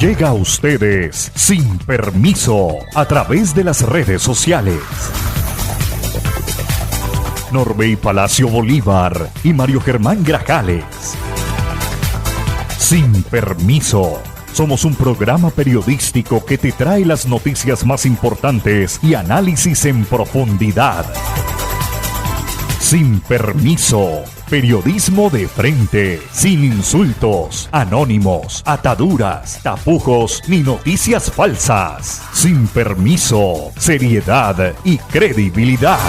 Llega a ustedes sin permiso a través de las redes sociales. Norbey Palacio Bolívar y Mario Germán Grajales. Sin permiso. Somos un programa periodístico que te trae las noticias más importantes y análisis en profundidad. Sin permiso. Periodismo de frente, sin insultos, anónimos, ataduras, tapujos ni noticias falsas. Sin permiso, seriedad y credibilidad.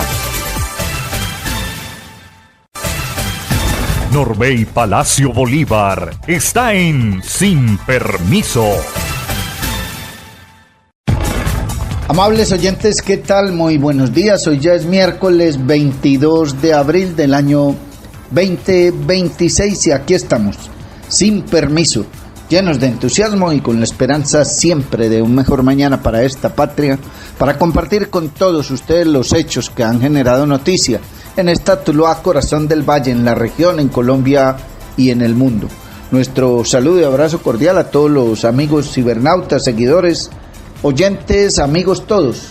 Norbey Palacio Bolívar está en Sin Permiso. Amables oyentes, ¿qué tal? Muy buenos días. Hoy ya es miércoles 22 de abril del año 2026 y aquí estamos, sin permiso, llenos de entusiasmo y con la esperanza siempre de un mejor mañana para esta patria, para compartir con todos ustedes los hechos que han generado noticia en esta Tuluá, corazón del valle, en la región, en Colombia y en el mundo. Nuestro saludo y abrazo cordial a todos los amigos cibernautas, seguidores, oyentes, amigos todos.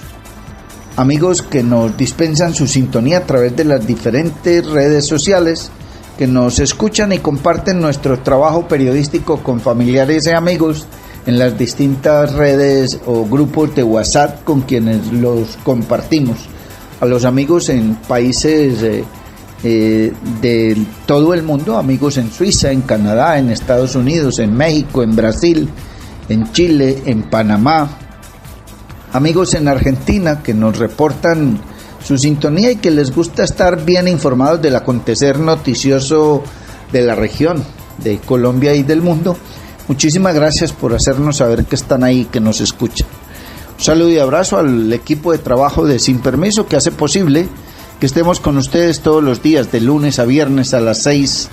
Amigos que nos dispensan su sintonía a través de las diferentes redes sociales, que nos escuchan y comparten nuestro trabajo periodístico con familiares y amigos en las distintas redes o grupos de WhatsApp con quienes los compartimos. A los amigos en países de todo el mundo, amigos en Suiza, en Canadá, en Estados Unidos, en México, en Brasil, en Chile, en Panamá. Amigos en Argentina que nos reportan su sintonía y que les gusta estar bien informados del acontecer noticioso de la región, de Colombia y del mundo. Muchísimas gracias por hacernos saber que están ahí, que nos escuchan. Un saludo y abrazo al equipo de trabajo de Sin Permiso que hace posible que estemos con ustedes todos los días, de lunes a viernes a las 6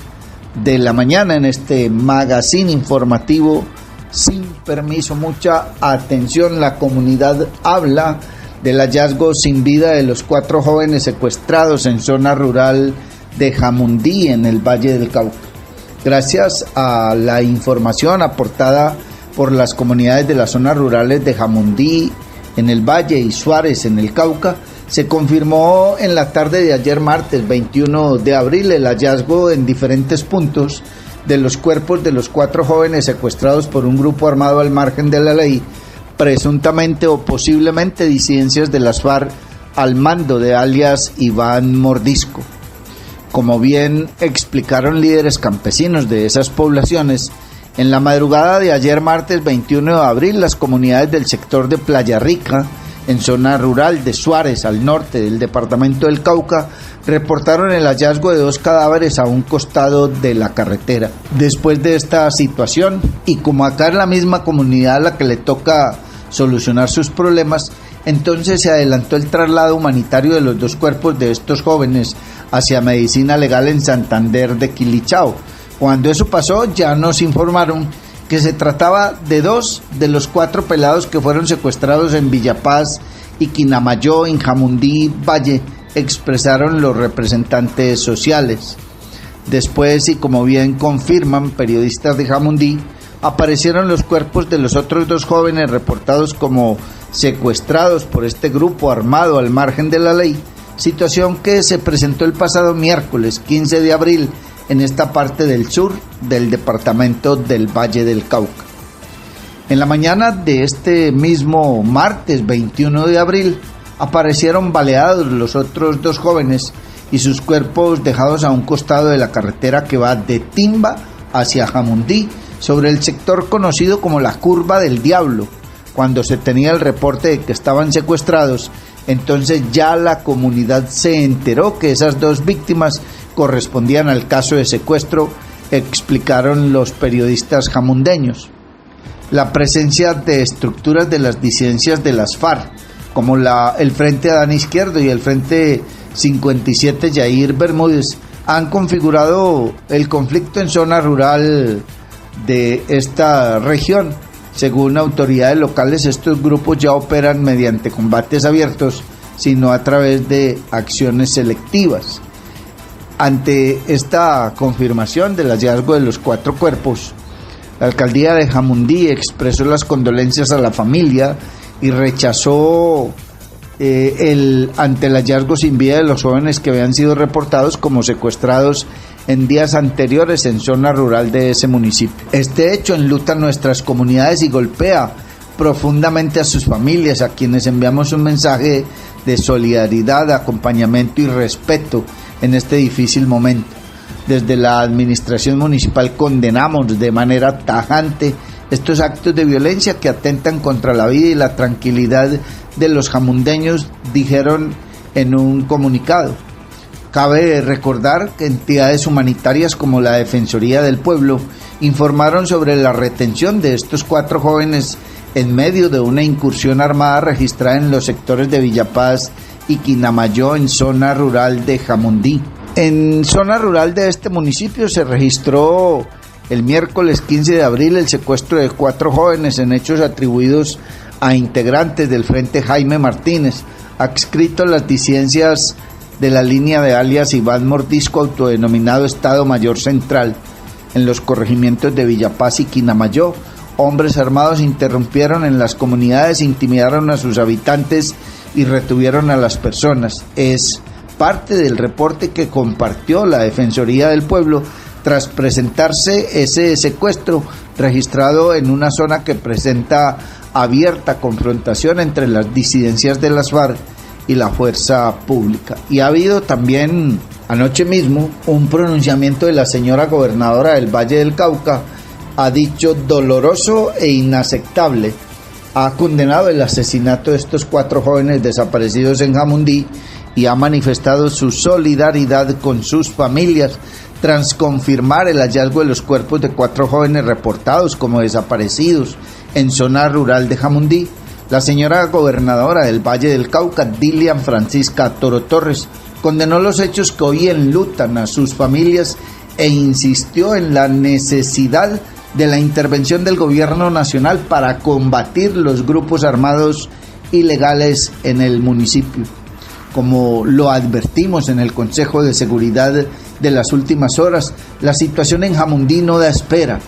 de la mañana en este magazine informativo Sin Permiso. Mucha atención, la comunidad habla del hallazgo sin vida de los 4 jóvenes secuestrados en zona rural de Jamundí, en el Valle del Cauca. Gracias a la información aportada por las comunidades de las zonas rurales de Jamundí, en el Valle, y Suárez, en el Cauca, se confirmó en la tarde de ayer martes 21 de abril el hallazgo en diferentes puntos de los cuerpos de los 4 jóvenes secuestrados por un grupo armado al margen de la ley, presuntamente o posiblemente disidencias de las FARC al mando de alias Iván Mordisco. Como bien explicaron líderes campesinos de esas poblaciones, en la madrugada de ayer martes 21 de abril, las comunidades del sector de Playa Rica, en zona rural de Suárez, al norte del departamento del Cauca, reportaron el hallazgo de 2 cadáveres a un costado de la carretera. Después de esta situación, y como acá es la misma comunidad a la que le toca solucionar sus problemas, entonces se adelantó el traslado humanitario de los 2 cuerpos de estos jóvenes hacia medicina legal en Santander de Quilichao. Cuando eso pasó, ya nos informaron que se trataba de 2 de los 4 pelados que fueron secuestrados en Villapaz y Quinamayó, en Jamundí Valle, expresaron los representantes sociales. Después, y como bien confirman periodistas de Jamundí, aparecieron los cuerpos de los otros 2 jóvenes reportados como secuestrados por este grupo armado al margen de la ley, situación que se presentó el pasado miércoles 15 de abril en esta parte del sur del departamento del Valle del Cauca. En la mañana de este mismo martes 21 de abril aparecieron baleados los otros 2 jóvenes y sus cuerpos dejados a un costado de la carretera que va de Timba hacia Jamundí, sobre el sector conocido como la Curva del Diablo. Cuando se tenía el reporte de que estaban secuestrados, entonces ya la comunidad se enteró que esas 2 víctimas correspondían al caso de secuestro, explicaron los periodistas jamundeños. La presencia de estructuras de las disidencias de las FARC, como el Frente Adán Izquierdo y el Frente 57 Yair Bermúdez, han configurado el conflicto en zona rural de esta región. Según autoridades locales, estos grupos ya operan mediante combates abiertos, sino a través de acciones selectivas. Ante esta confirmación del hallazgo de los 4 cuerpos, La alcaldía de Jamundí expresó las condolencias a la familia y rechazó ante el hallazgo sin vida de los jóvenes que habían sido reportados como secuestrados en días anteriores en zona rural de ese municipio. Este hecho enluta nuestras comunidades y golpea profundamente a sus familias, a quienes enviamos un mensaje de solidaridad, acompañamiento y respeto en este difícil momento. Desde la administración municipal condenamos de manera tajante estos actos de violencia que atentan contra la vida y la tranquilidad de los jamundeños, dijeron en un comunicado. Cabe recordar que entidades humanitarias como la Defensoría del Pueblo informaron sobre la retención de estos 4 jóvenes en medio de una incursión armada registrada en los sectores de Villapaz y Quinamayó en zona rural de Jamundí. En zona rural de este municipio se registró el miércoles 15 de abril el secuestro de 4 jóvenes en hechos atribuidos a integrantes del Frente Jaime Martínez, adscrito a las disidencias de la línea de alias Iván Mordisco, autodenominado Estado Mayor Central. En los corregimientos de Villapaz y Quinamayó, hombres armados interrumpieron en las comunidades, intimidaron a sus habitantes y retuvieron a las personas. Es parte del reporte que compartió la Defensoría del Pueblo tras presentarse ese secuestro registrado en una zona que presenta abierta confrontación entre las disidencias de las FARC y la fuerza pública. Y ha habido también anoche mismo un pronunciamiento de la señora gobernadora del Valle del Cauca. Ha dicho doloroso e inaceptable. Ha condenado el asesinato de estos 4 jóvenes desaparecidos en Jamundí y ha manifestado su solidaridad con sus familias tras confirmar el hallazgo de los cuerpos de 4 jóvenes reportados como desaparecidos en zona rural de Jamundí. La señora gobernadora del Valle del Cauca, Dilian Francisca Toro Torres, condenó los hechos que hoy enlutan a sus familias e insistió en la necesidad de la intervención del gobierno nacional para combatir los grupos armados ilegales en el municipio. Como lo advertimos en el Consejo de Seguridad de las últimas horas, la situación en Jamundí no da espera.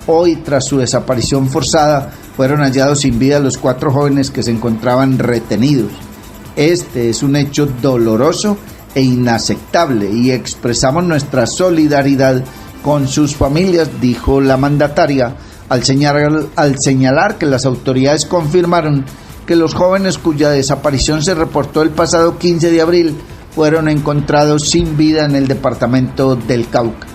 Hoy, tras su desaparición forzada, fueron hallados sin vida los 4 jóvenes que se encontraban retenidos. Este es un hecho doloroso e inaceptable y expresamos nuestra solidaridad con sus familias, dijo la mandataria, al señalar que las autoridades confirmaron que los jóvenes cuya desaparición se reportó el pasado 15 de abril fueron encontrados sin vida en el departamento del Cauca.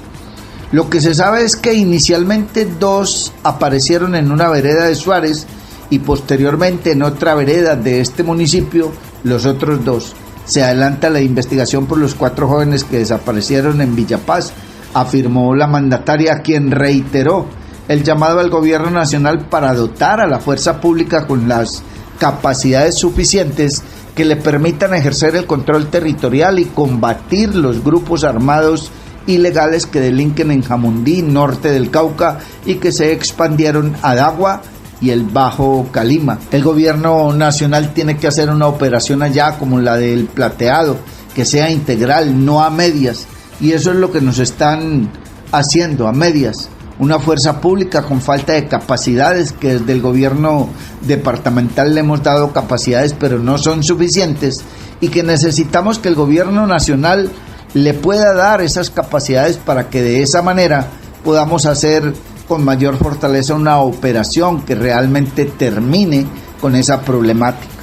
Lo que se sabe es que inicialmente 2 aparecieron en una vereda de Suárez y posteriormente en otra vereda de este municipio los otros 2. Se adelanta la investigación por los 4 jóvenes que desaparecieron en Villapaz, afirmó la mandataria, quien reiteró el llamado al gobierno nacional para dotar a la fuerza pública con las capacidades suficientes que le permitan ejercer el control territorial y combatir los grupos armados ilegales que delinquen en Jamundí, norte del Cauca, y que se expandieron a Dagua y el Bajo Calima. El gobierno nacional tiene que hacer una operación allá como la del Plateado, que sea integral, no a medias, y eso es lo que nos están haciendo, a medias. Una fuerza pública con falta de capacidades, que desde el gobierno departamental le hemos dado capacidades, pero no son suficientes, y que necesitamos que el gobierno nacional le pueda dar esas capacidades para que de esa manera podamos hacer con mayor fortaleza una operación que realmente termine con esa problemática.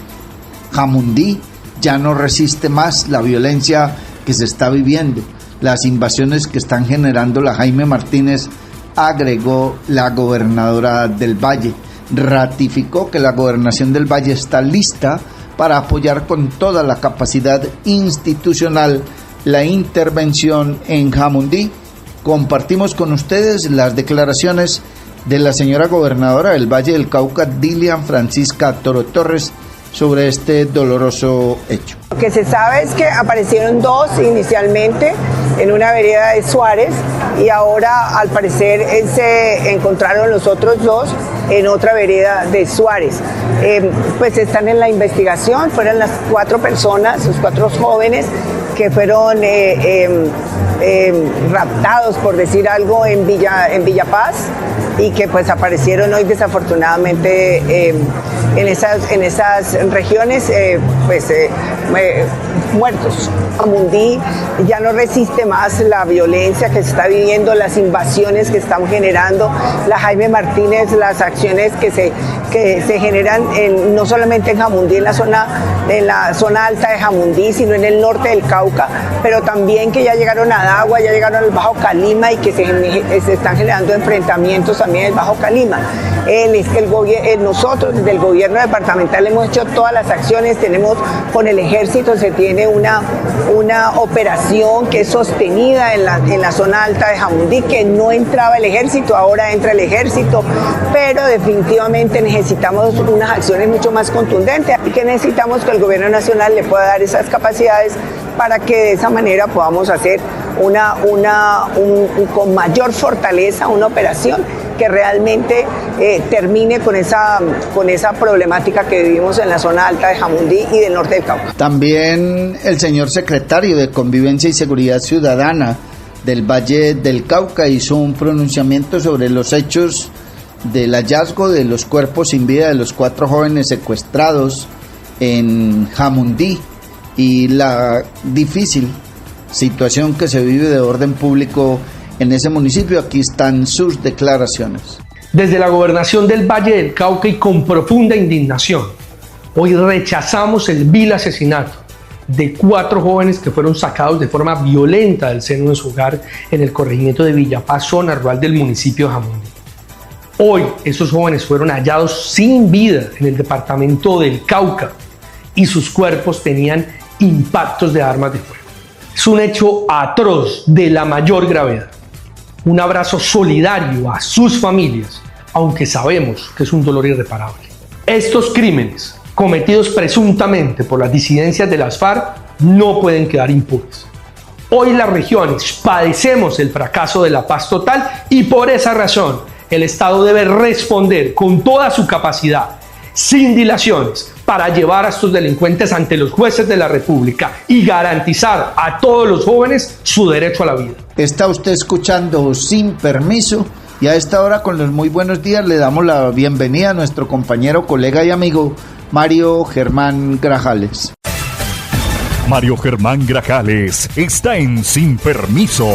Jamundí ya no resiste más la violencia que se está viviendo, las invasiones que están generando la Jaime Martínez, agregó la gobernadora del Valle. Ratificó que la gobernación del Valle está lista para apoyar con toda la capacidad institucional la intervención en Jamundí. Compartimos con ustedes las declaraciones de la señora gobernadora del Valle del Cauca, Dilian Francisca Toro Torres, sobre este doloroso hecho. Lo que se sabe es que aparecieron 2 inicialmente en una vereda de Suárez y ahora al parecer se encontraron los otros 2 en otra vereda de Suárez. Pues están en la investigación, fueron las 4 personas, los 4 jóvenes que fueron raptados, por decir algo, en Villa Paz, y que pues aparecieron hoy desafortunadamente en esas regiones muertos. Jamundí ya no resiste más la violencia que se está viviendo, las invasiones que están generando la Jaime Martínez, las acciones que se generan no solamente en Jamundí, en la zona alta de Jamundí, sino en el norte del Cauca, pero también que ya llegaron a Dagua, ya llegaron al Bajo Calima y que se están generando enfrentamientos también en el Bajo Calima. Nosotros desde el gobierno departamental hemos hecho todas las acciones, tenemos con el ejército, se tiene una operación que es sostenida en la zona alta de Jamundí, que no entraba el ejército, ahora entra el ejército, pero definitivamente necesitamos unas acciones mucho más contundentes y que necesitamos que el gobierno nacional le pueda dar esas capacidades para que de esa manera podamos hacer con mayor fortaleza una operación que realmente termine con esa problemática que vivimos en la zona alta de Jamundí y del norte del Cauca. También el señor secretario de Convivencia y Seguridad Ciudadana del Valle del Cauca hizo un pronunciamiento sobre los hechos del hallazgo de los cuerpos sin vida de los 4 jóvenes secuestrados en Jamundí y la difícil situación que se vive de orden público en ese municipio. Aquí están sus declaraciones. Desde la gobernación del Valle del Cauca y con profunda indignación, hoy rechazamos el vil asesinato de 4 jóvenes que fueron sacados de forma violenta del seno de su hogar en el corregimiento de Villapaz, zona rural del municipio de Jamundí. Hoy esos jóvenes fueron hallados sin vida en el departamento del Cauca y sus cuerpos tenían impactos de armas de fuego. Es un hecho atroz de la mayor gravedad. Un abrazo solidario a sus familias, aunque sabemos que es un dolor irreparable. Estos crímenes, cometidos presuntamente por las disidencias de las FARC, no pueden quedar impunes. Hoy las regiones padecemos el fracaso de la paz total y por esa razón el Estado debe responder con toda su capacidad, sin dilaciones, para llevar a estos delincuentes ante los jueces de la República y garantizar a todos los jóvenes su derecho a la vida. Está usted escuchando Sin Permiso y a esta hora con los muy buenos días le damos la bienvenida a nuestro compañero, colega y amigo Mario Germán Grajales. Mario Germán Grajales está en Sin Permiso.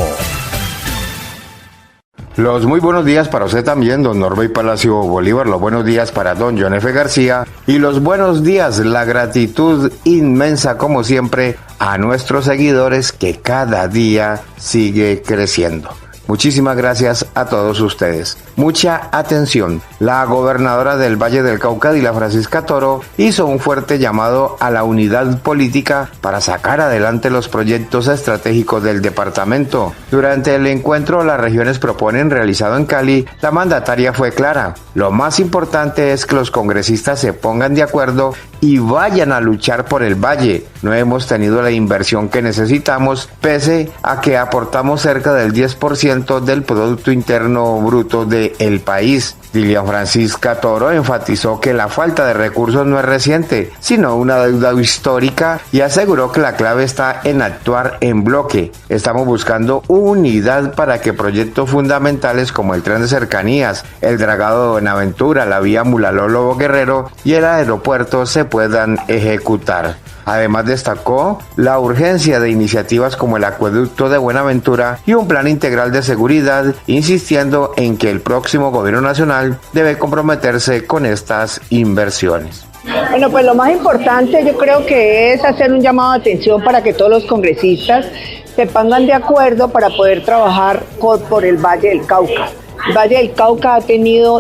Los muy buenos días para usted también, don Norbey Palacio Bolívar, los buenos días para don John F. García y los buenos días, la gratitud inmensa como siempre a nuestros seguidores que cada día sigue creciendo. Muchísimas gracias a todos ustedes. Mucha atención. La gobernadora del Valle del Cauca, Dila Francisca Toro, hizo un fuerte llamado a la unidad política para sacar adelante los proyectos estratégicos del departamento. Durante el encuentro Las Regiones Proponen realizado en Cali, la mandataria fue clara. Lo más importante es que los congresistas se pongan de acuerdo y vayan a luchar por el Valle. No hemos tenido la inversión que necesitamos, pese a que aportamos cerca del 10% del Producto Interno Bruto del país. Dilian Francisca Toro enfatizó que la falta de recursos no es reciente, sino una deuda histórica y aseguró que la clave está en actuar en bloque. Estamos buscando unidad para que proyectos fundamentales como el tren de cercanías, el dragado de Buenaventura, la vía Mulaló-Lobo Guerrero y el aeropuerto se puedan ejecutar. Además destacó la urgencia de iniciativas como el acueducto de Buenaventura y un plan integral de seguridad, insistiendo en que el próximo gobierno nacional debe comprometerse con estas inversiones. Bueno, pues lo más importante yo creo que es hacer un llamado de atención para que todos los congresistas se pongan de acuerdo para poder trabajar por el Valle del Cauca. El Valle del Cauca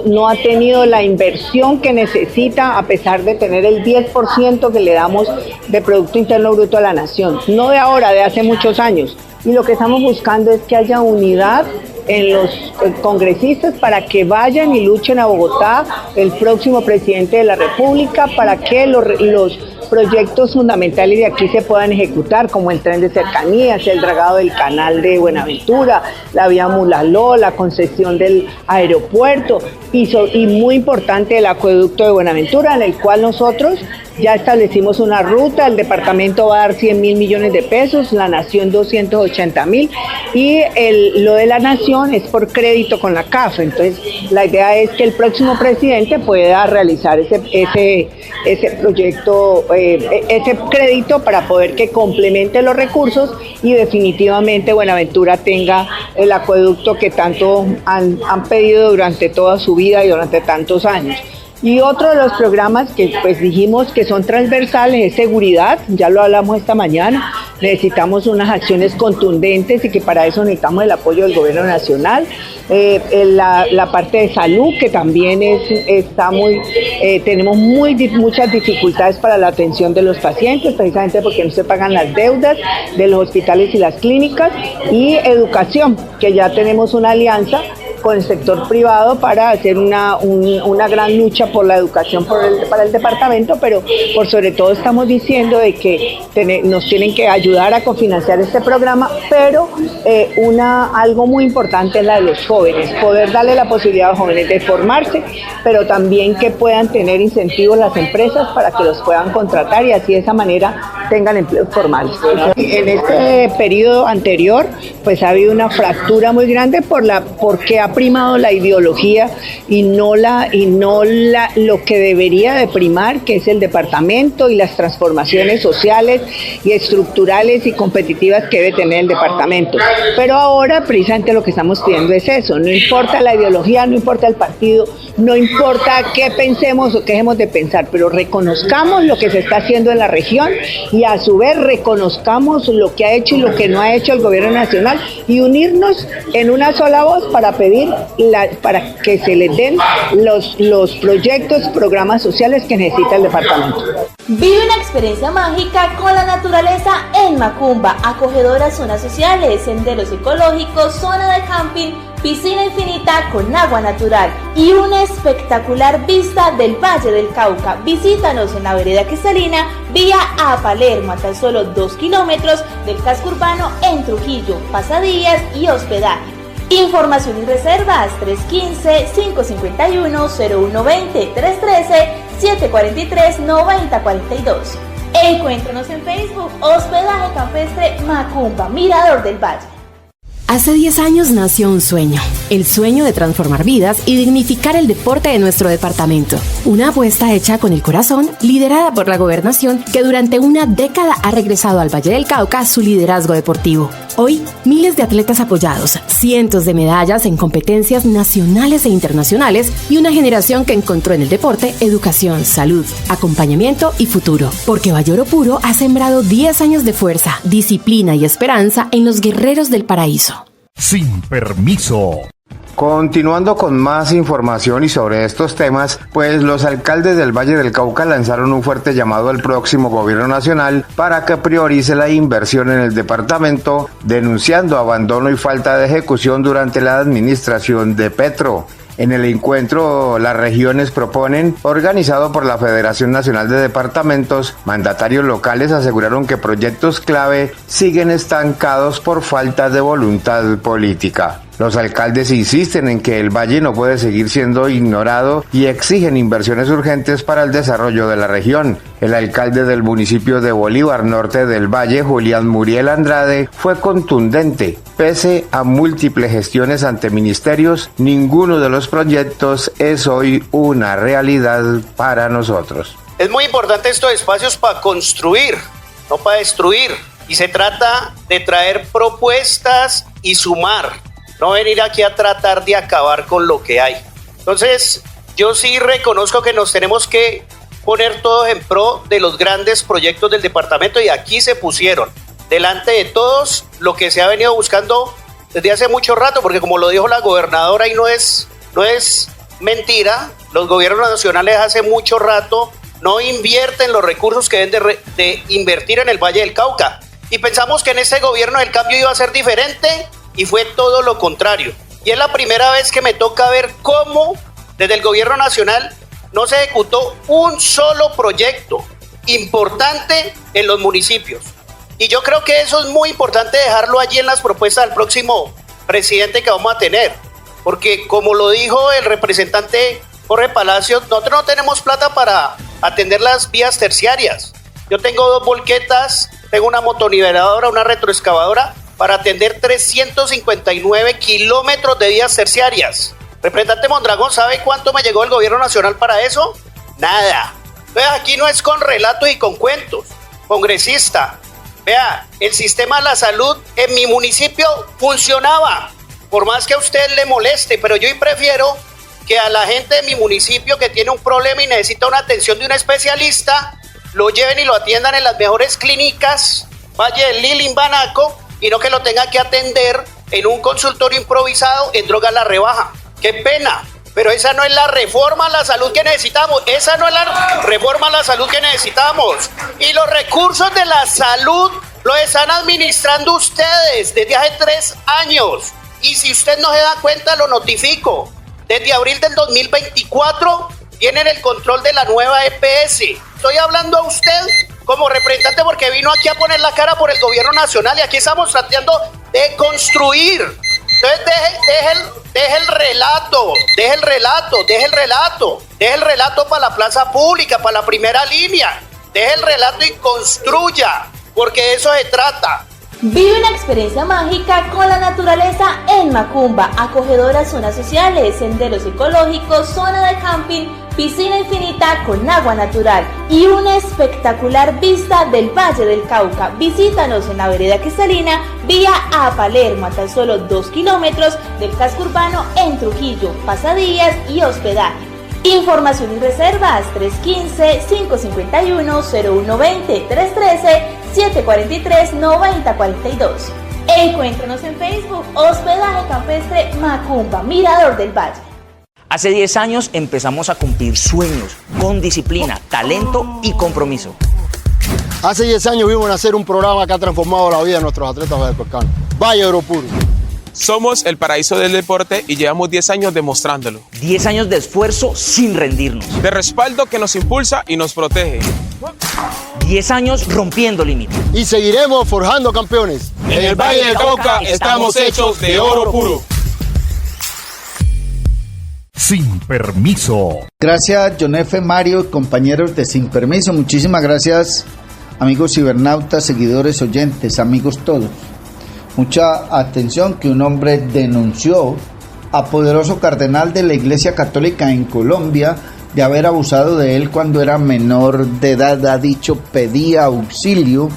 no ha tenido la inversión que necesita a pesar de tener el 10% que le damos de Producto Interno Bruto a la nación. No de ahora, de hace muchos años. Y lo que estamos buscando es que haya unidad en los congresistas para que vayan y luchen a Bogotá, el próximo presidente de la República, para que los proyectos fundamentales de aquí se puedan ejecutar, como el tren de cercanías, el dragado del canal de Buenaventura, la vía Mulaló, la concesión del aeropuerto y muy importante el acueducto de Buenaventura, en el cual nosotros ya establecimos una ruta, el departamento va a dar 100.000 millones de pesos, la nación 280.000 y lo de la nación es por crédito con la CAF. Entonces la idea es que el próximo presidente pueda realizar ese proyecto, ese crédito para poder que complemente los recursos y definitivamente Buenaventura tenga el acueducto que tanto han pedido durante toda su vida y durante tantos años. Y otro de los programas que pues dijimos que son transversales es seguridad, ya lo hablamos esta mañana, necesitamos unas acciones contundentes y que para eso necesitamos el apoyo del gobierno nacional. La parte de salud que también tenemos muchas dificultades para la atención de los pacientes, precisamente porque no se pagan las deudas de los hospitales y las clínicas, y educación, que ya tenemos una alianza con el sector privado para hacer una gran lucha por la educación para el departamento, pero por sobre todo estamos diciendo de que nos tienen que ayudar a cofinanciar este programa, pero algo muy importante es la de los jóvenes, poder darle la posibilidad a los jóvenes de formarse, pero también que puedan tener incentivos las empresas para que los puedan contratar y así de esa manera tengan empleos formales. En este periodo anterior pues ha habido una fractura muy grande porque ha primado la ideología y no lo que debería de primar, que es el departamento y las transformaciones sociales y estructurales y competitivas que debe tener el departamento. Pero ahora precisamente lo que estamos pidiendo es eso, no importa la ideología, no importa el partido, no importa qué pensemos o qué dejemos de pensar, pero reconozcamos lo que se está haciendo en la región y a su vez reconozcamos lo que ha hecho y lo que no ha hecho el gobierno nacional y unirnos en una sola voz para pedir para que se les den los proyectos, programas sociales que necesita el departamento. Vive una experiencia mágica con la naturaleza en Macumba, acogedoras zonas sociales, senderos ecológicos, zona de camping, piscina infinita con agua natural y una espectacular vista del Valle del Cauca. Visítanos en la vereda Cristalina, vía a Palermo, a tan solo 2 kilómetros del casco urbano en Trujillo, pasadías y hospedaje. Información y reservas 315-551-0120, 313-743-9042. Encuéntranos en Facebook, Hospedaje Campestre Macumba, Mirador del Valle. Hace 10 años nació un sueño, el sueño de transformar vidas y dignificar el deporte de nuestro departamento. Una apuesta hecha con el corazón, liderada por la gobernación, que durante una década ha regresado al Valle del Cauca su liderazgo deportivo. Hoy, miles de atletas apoyados, cientos de medallas en competencias nacionales e internacionales y una generación que encontró en el deporte educación, salud, acompañamiento y futuro. Porque Valle Oro Puro ha sembrado 10 años de fuerza, disciplina y esperanza en los guerreros del paraíso. Sin permiso. Continuando con más información y sobre estos temas, pues los alcaldes del Valle del Cauca lanzaron un fuerte llamado al próximo gobierno nacional para que priorice la inversión en el departamento, denunciando abandono y falta de ejecución durante la administración de Petro. En el encuentro, las regiones proponen, organizado por la Federación Nacional de Departamentos, mandatarios locales aseguraron que proyectos clave siguen estancados por falta de voluntad política. Los alcaldes insisten en que el valle no puede seguir siendo ignorado y exigen inversiones urgentes para el desarrollo de la región. El alcalde del municipio de Bolívar, norte del Valle, Julián Muriel Andrade, fue contundente. Pese a múltiples gestiones ante ministerios, ninguno de los proyectos es hoy una realidad para nosotros. Es muy importante estos espacios para construir, no para destruir. Y se trata de traer propuestas y sumar. No venir aquí a tratar de acabar con lo que hay. Entonces, yo sí reconozco que nos tenemos que poner todos en pro de los grandes proyectos del departamento y aquí se pusieron delante de todos lo que se ha venido buscando desde hace mucho rato, porque como lo dijo la gobernadora y no es mentira, los gobiernos nacionales hace mucho rato no invierten los recursos que deben de invertir en el Valle del Cauca. Y pensamos que en este gobierno del cambio iba a ser diferente, y fue todo lo contrario. Y es la primera vez que me toca ver cómo desde el gobierno nacional no se ejecutó un solo proyecto. importante en los municipios. Y yo creo que eso es muy importante dejarlo allí en las propuestas del próximo presidente que vamos a tener. Porque como lo dijo el representante Jorge Palacios, nosotros no tenemos plata para atender las vías terciarias. Yo tengo 2 volquetas, tengo una motoniveladora, una retroexcavadora para atender 359 kilómetros de vías terciarias. Representante Mondragón, ¿sabe cuánto me llegó el gobierno nacional para eso? Nada. Entonces aquí no es con relatos y con cuentos. Congresista, vea, el sistema de la salud en mi municipio funcionaba. Por más que a usted le moleste, pero yo prefiero que a la gente de mi municipio que tiene un problema y necesita una atención de un especialista, lo lleven y lo atiendan en las mejores clínicas, Valle del Lili, en Banaco, y no que lo tenga que atender en un consultorio improvisado en Drogas La Rebaja. ¡Qué pena! Pero esa no es la reforma a la salud que necesitamos. Esa no es la reforma a la salud que necesitamos. Y los recursos de la salud los están administrando ustedes desde hace 3 años. Y si usted no se da cuenta, lo notifico. Desde abril del 2024 tienen el control de la nueva EPS. Estoy hablando a usted como representante porque vino aquí a poner la cara por el gobierno nacional y aquí estamos tratando de construir. Entonces deje el relato para la plaza pública, para la primera línea. Deje el relato y construya, porque de eso se trata. Vive una experiencia mágica con la naturaleza en Macumba, acogedoras zonas sociales, senderos ecológicos, zona de camping, piscina infinita con agua natural y una espectacular vista del Valle del Cauca. Visítanos en la vereda Cristalina, vía a Palermo, a tan solo 2 kilómetros del casco urbano en Trujillo, pasadías y hospedaje. Información y reservas 315-551-0120, 313-743-9042. Encuéntranos en Facebook, Hospedaje Campestre Macumba, Mirador del Valle. Hace 10 años empezamos a cumplir sueños con disciplina, talento y compromiso. Hace 10 años vimos nacer un programa que ha transformado la vida de nuestros atletas vallecuescanos. Valle Oro Puro. Somos el paraíso del deporte y llevamos 10 años demostrándolo. 10 años de esfuerzo sin rendirnos. De respaldo que nos impulsa y nos protege. 10 años rompiendo límites. Y seguiremos forjando campeones. En el Valle del Cauca estamos hechos de oro puro. Sin permiso. Gracias, John F. Mario y compañeros de Sin Permiso. Muchísimas gracias, amigos cibernautas, seguidores, oyentes, amigos todos. Mucha atención que un hombre denunció a poderoso cardenal de la Iglesia Católica en Colombia de haber abusado de él cuando era menor de edad. Ha dicho, pedía auxilio.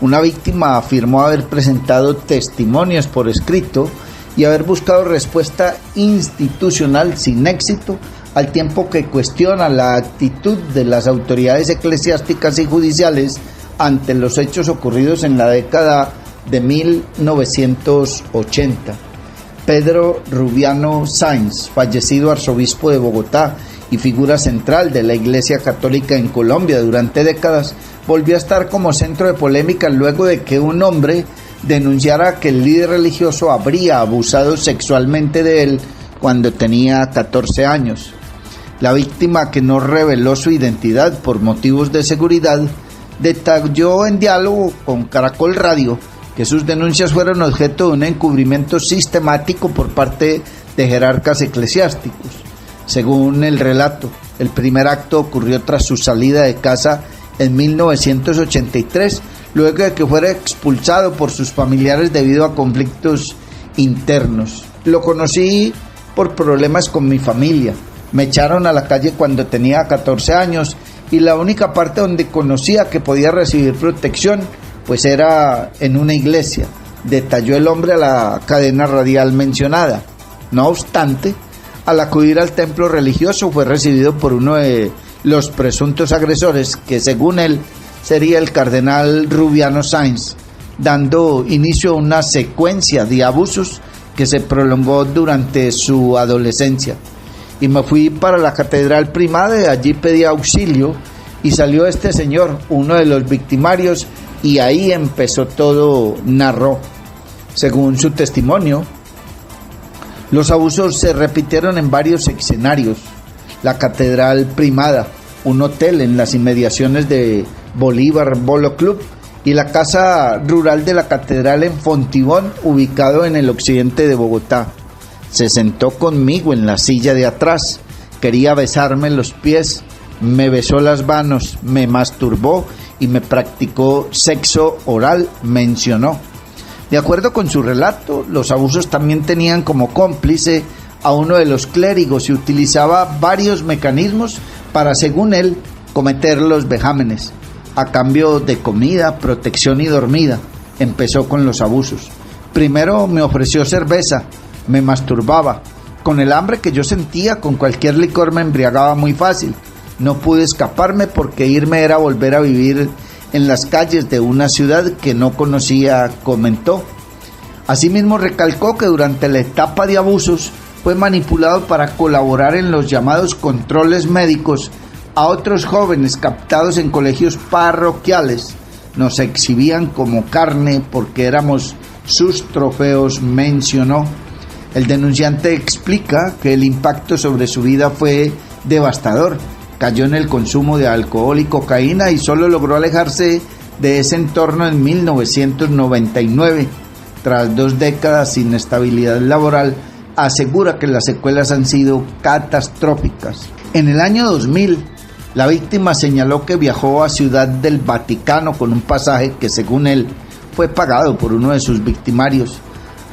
Una víctima afirmó haber presentado testimonios por escrito y haber buscado respuesta institucional sin éxito, al tiempo que cuestiona la actitud de las autoridades eclesiásticas y judiciales ante los hechos ocurridos en la década de 1980. Pedro Rubiano Sáenz, fallecido arzobispo de Bogotá y figura central de la Iglesia Católica en Colombia durante décadas, volvió a estar como centro de polémica luego de que un hombre denunciara que el líder religioso habría abusado sexualmente de él cuando tenía 14 años. La víctima, que no reveló su identidad por motivos de seguridad, detalló en diálogo con Caracol Radio que sus denuncias fueron objeto de un encubrimiento sistemático por parte de jerarcas eclesiásticos. Según el relato, el primer acto ocurrió tras su salida de casa en 1983, luego de que fuera expulsado por sus familiares debido a conflictos internos. Lo conocí por problemas con mi familia. Me echaron a la calle cuando tenía 14 años y la única parte donde conocía que podía recibir protección pues era en una iglesia, detalló el hombre a la cadena radial mencionada. No obstante, al acudir al templo religioso fue recibido por uno de los presuntos agresores, que según él sería el cardenal Rubiano Sáenz, dando inicio a una secuencia de abusos que se prolongó durante su adolescencia. Y me fui para la Catedral Primada, de allí pedí auxilio y salió este señor, uno de los victimarios, y ahí empezó todo, narró. Según su testimonio, los abusos se repitieron en varios escenarios: la Catedral Primada, un hotel en las inmediaciones de Bolívar Bolo Club y la Casa Rural de la Catedral en Fontibón, ubicado en el occidente de Bogotá. Se sentó conmigo en la silla de atrás, quería besarme los pies, me besó las manos, me masturbó y me practicó sexo oral, mencionó. De acuerdo con su relato, los abusos también tenían como cómplice a uno de los clérigos y utilizaba varios mecanismos para, según él, cometer los vejámenes. A cambio de comida, protección y dormida, empezó con los abusos. Primero me ofreció cerveza, me masturbaba. Con el hambre que yo sentía, con cualquier licor me embriagaba muy fácil. No pude escaparme porque irme era volver a vivir en las calles de una ciudad que no conocía, comentó. Asimismo recalcó que durante la etapa de abusos fue manipulado para colaborar en los llamados controles médicos a otros jóvenes captados en colegios parroquiales. Nos exhibían como carne porque éramos sus trofeos, mencionó. El denunciante explica que el impacto sobre su vida fue devastador. Cayó en el consumo de alcohol y cocaína y solo logró alejarse de ese entorno en 1999. Tras 2 décadas sin estabilidad laboral, asegura que las secuelas han sido catastróficas. En el año 2000, la víctima señaló que viajó a Ciudad del Vaticano con un pasaje que, según él, fue pagado por uno de sus victimarios.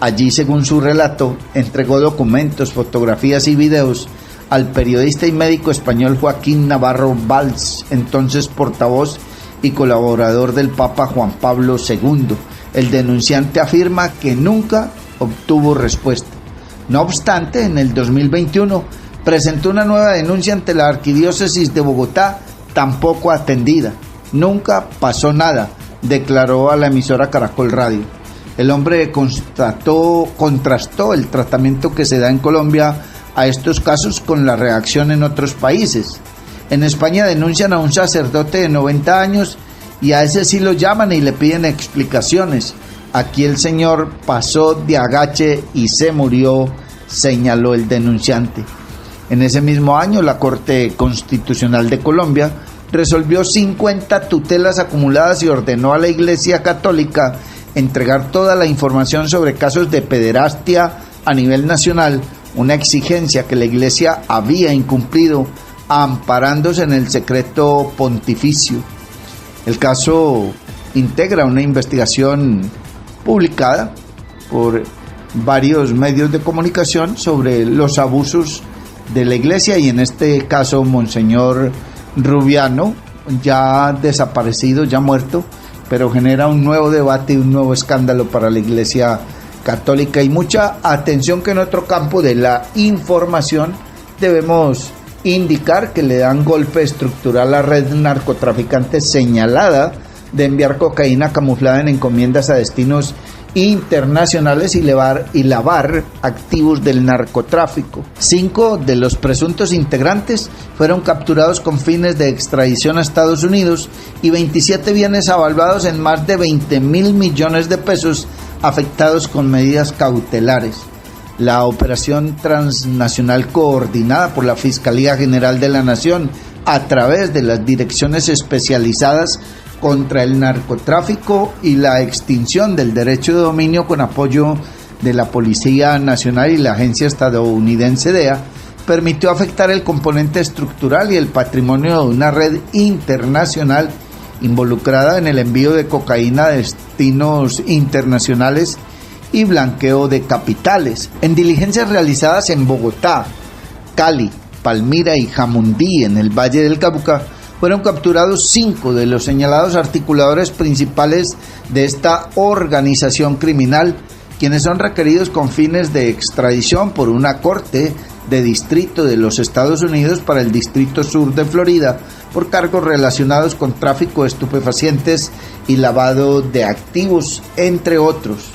Allí, según su relato, entregó documentos, fotografías y videos al periodista y médico español Joaquín Navarro Valls, entonces portavoz y colaborador del Papa Juan Pablo II. El denunciante afirma que nunca obtuvo respuesta. No obstante, en el 2021 presentó una nueva denuncia ante la Arquidiócesis de Bogotá, tampoco atendida. Nunca pasó nada, declaró a la emisora Caracol Radio. El hombre contrastó el tratamiento que se da en Colombia a estos casos con la reacción en otros países. En España denuncian a un sacerdote de 90 años y a ese sí lo llaman y le piden explicaciones. Aquí el señor pasó de agache y se murió, señaló el denunciante. En ese mismo año, la Corte Constitucional de Colombia resolvió 50 tutelas acumuladas y ordenó a la Iglesia Católica entregar toda la información sobre casos de pederastia a nivel nacional, una exigencia que la Iglesia había incumplido, amparándose en el secreto pontificio. El caso integra una investigación publicada por varios medios de comunicación sobre los abusos de la Iglesia y en este caso Monseñor Rubiano, ya desaparecido, ya muerto, pero genera un nuevo debate y un nuevo escándalo para la Iglesia Católica y mucha atención que en otro campo de la información debemos indicar que le dan golpe estructural a la red narcotraficante señalada de enviar cocaína camuflada en encomiendas a destinos internacionales y lavar activos del narcotráfico. 5 de los presuntos integrantes fueron capturados con fines de extradición a Estados Unidos y 27 bienes avaluados en más de 20.000 millones de pesos afectados con medidas cautelares. La operación transnacional coordinada por la Fiscalía General de la Nación a través de las direcciones especializadas contra el narcotráfico y la extinción del derecho de dominio con apoyo de la Policía Nacional y la agencia estadounidense DEA permitió afectar el componente estructural y el patrimonio de una red internacional involucrada en el envío de cocaína a destinos internacionales y blanqueo de capitales. En diligencias realizadas en Bogotá, Cali, Palmira y Jamundí, en el Valle del Cauca, fueron capturados 5 de los señalados articuladores principales de esta organización criminal, quienes son requeridos con fines de extradición por una corte de distrito de los Estados Unidos para el Distrito Sur de Florida por cargos relacionados con tráfico de estupefacientes y lavado de activos, entre otros.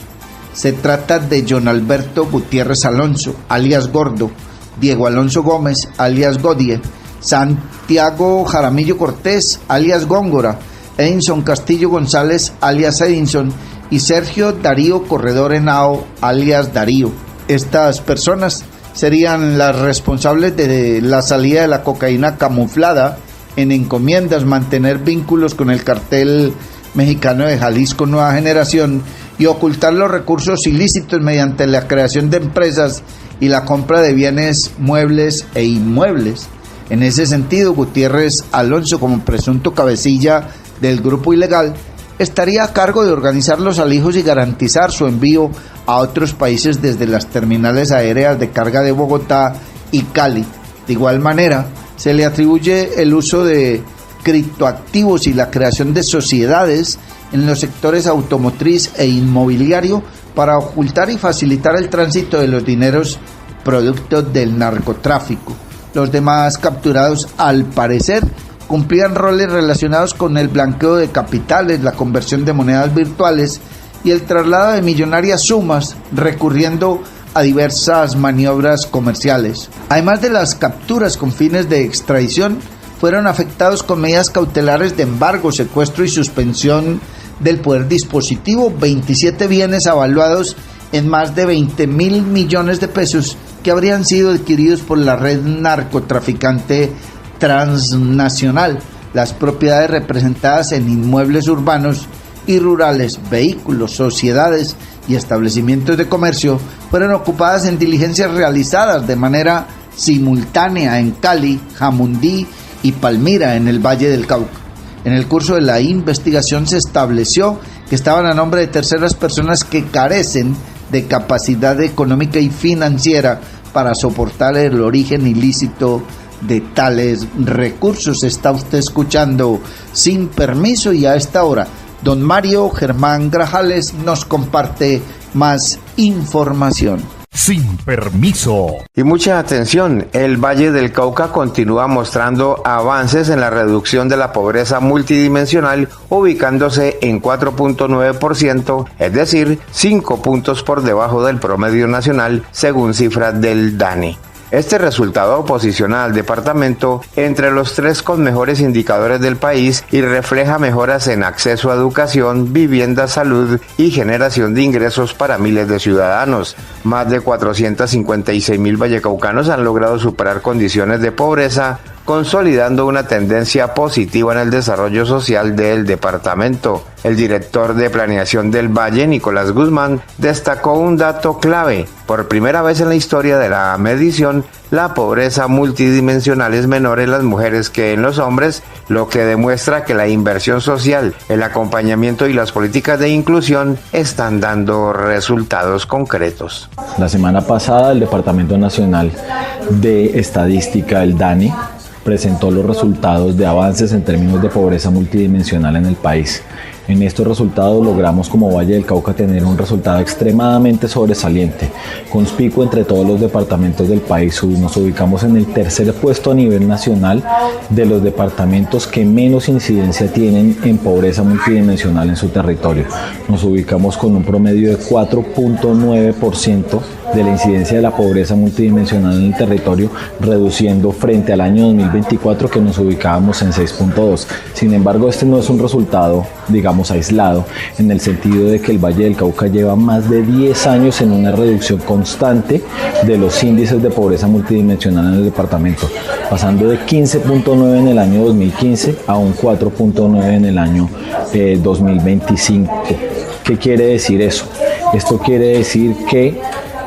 Se trata de John Alberto Gutiérrez Alonso, alias Gordo, Diego Alonso Gómez, alias Godie, Santiago Jaramillo Cortés, alias Góngora, Edinson Castillo González, alias Edinson, y Sergio Darío Corredor Henao, alias Darío. Estas personas serían las responsables de la salida de la cocaína camuflada en encomiendas, mantener vínculos con el cartel mexicano de Jalisco Nueva Generación y ocultar los recursos ilícitos mediante la creación de empresas y la compra de bienes muebles e inmuebles. En ese sentido, Gutiérrez Alonso, como presunto cabecilla del grupo ilegal, estaría a cargo de organizar los alijos y garantizar su envío a otros países desde las terminales aéreas de carga de Bogotá y Cali. De igual manera, se le atribuye el uso de criptoactivos y la creación de sociedades en los sectores automotriz e inmobiliario para ocultar y facilitar el tránsito de los dineros producto del narcotráfico. Los demás capturados, al parecer, cumplían roles relacionados con el blanqueo de capitales, la conversión de monedas virtuales y el traslado de millonarias sumas, recurriendo a diversas maniobras comerciales. Además de las capturas con fines de extradición, fueron afectados con medidas cautelares de embargo, secuestro y suspensión del poder dispositivo 27 bienes avaluados en más de 20.000 millones de pesos que habrían sido adquiridos por la red narcotraficante transnacional. Las propiedades representadas en inmuebles urbanos y rurales, vehículos, sociedades y establecimientos de comercio fueron ocupadas en diligencias realizadas de manera simultánea en Cali, Jamundí y Palmira, en el Valle del Cauca. En el curso de la investigación se estableció que estaban a nombre de terceras personas que carecen de capacidad económica y financiera para soportar el origen ilícito de tales recursos. Está usted escuchando Sin Permiso y a esta hora don Mario Germán Grajales nos comparte más información. Sin Permiso. Y mucha atención, el Valle del Cauca continúa mostrando avances en la reducción de la pobreza multidimensional, ubicándose en 4.9%, es decir, 5 puntos por debajo del promedio nacional, según cifras del DANE. Este resultado posiciona al departamento entre los 3 con mejores indicadores del país y refleja mejoras en acceso a educación, vivienda, salud y generación de ingresos para miles de ciudadanos. Más de 456.000 vallecaucanos han logrado superar condiciones de pobreza, consolidando una tendencia positiva en el desarrollo social del departamento. El director de Planeación del Valle, Nicolás Guzmán, destacó un dato clave. Por primera vez en la historia de la medición, la pobreza multidimensional es menor en las mujeres que en los hombres, lo que demuestra que la inversión social, el acompañamiento y las políticas de inclusión están dando resultados concretos. La semana pasada, el Departamento Nacional de Estadística, el DANE, presentó los resultados de avances en términos de pobreza multidimensional en el país. En estos resultados logramos como Valle del Cauca tener un resultado extremadamente sobresaliente, conspicuo entre todos los departamentos del país. Nos ubicamos en el tercer puesto a nivel nacional de los departamentos que menos incidencia tienen en pobreza multidimensional en su territorio. Nos ubicamos con un promedio de 4.9% de la incidencia de la pobreza multidimensional en el territorio, reduciendo frente al año 2024 que nos ubicábamos en 6.2. Sin embargo, este no es un resultado, digamos, aislado, en el sentido de que el Valle del Cauca lleva más de 10 años en una reducción constante de los índices de pobreza multidimensional en el departamento, pasando de 15.9 en el año 2015 a un 4.9 en el año 2025. ¿Qué quiere decir eso? Esto quiere decir que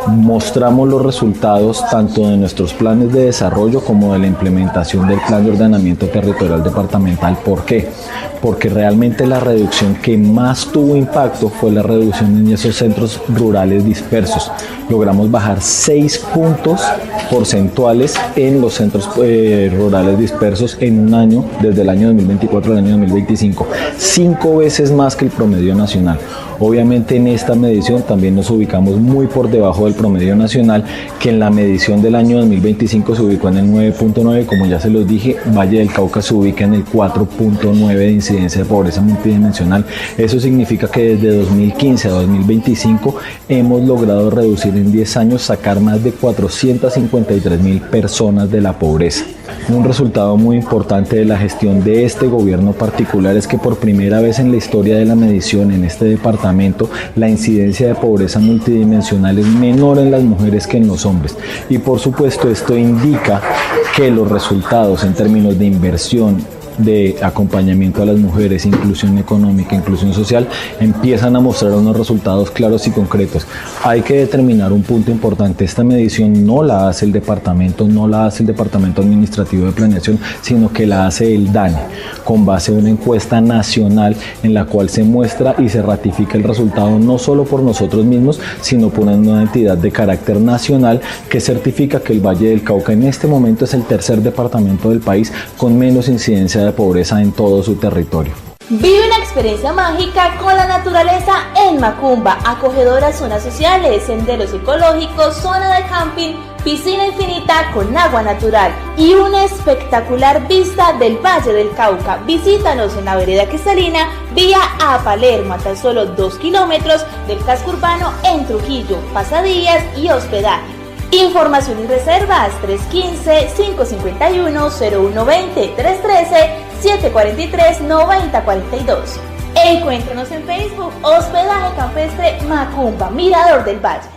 mostramos los resultados tanto de nuestros planes de desarrollo como de la implementación del plan de ordenamiento territorial departamental. ¿Por qué? Porque realmente la reducción que más tuvo impacto fue la reducción en esos centros rurales dispersos. Logramos bajar 6 puntos porcentuales en los centros rurales dispersos en un año, desde el año 2024 al año 2025, 5 veces más que el promedio nacional. Obviamente en esta medición también nos ubicamos muy por debajo del promedio nacional, que en la medición del año 2025 se ubicó en el 9.9, como ya se los dije, Valle del Cauca se ubica en el 4.9 de incidencia de pobreza multidimensional. Eso significa que desde 2015 a 2025 hemos logrado reducir en 10 años, sacar más de 453.000 personas de la pobreza. Un resultado muy importante de la gestión de este gobierno particular es que por primera vez en la historia de la medición en este departamento, la incidencia de pobreza multidimensional es menor en las mujeres que en los hombres. Y por supuesto esto indica que los resultados en términos de inversión, de acompañamiento a las mujeres, inclusión económica, inclusión social, empiezan a mostrar unos resultados claros y concretos. Hay que determinar un punto importante: esta medición no la hace el departamento, no la hace el Departamento Administrativo de Planeación, sino que la hace el DANE, con base en una encuesta nacional en la cual se muestra y se ratifica el resultado no solo por nosotros mismos, sino por una entidad de carácter nacional que certifica que el Valle del Cauca en este momento es el tercer departamento del país con menos incidencia de pobreza en todo su territorio. Vive una experiencia mágica con la naturaleza en Macumba, acogedoras zonas sociales, senderos ecológicos, zona de camping, piscina infinita con agua natural y una espectacular vista del Valle del Cauca. Visítanos en la vereda Cristalina, vía a Palermo, a tan solo 2 kilómetros del casco urbano en Trujillo, pasadías y hospedaje. Información y reservas 315-551-0120, 313-743-9042. Encuéntranos en Facebook, Hospedaje Campestre Macumba, Mirador del Valle.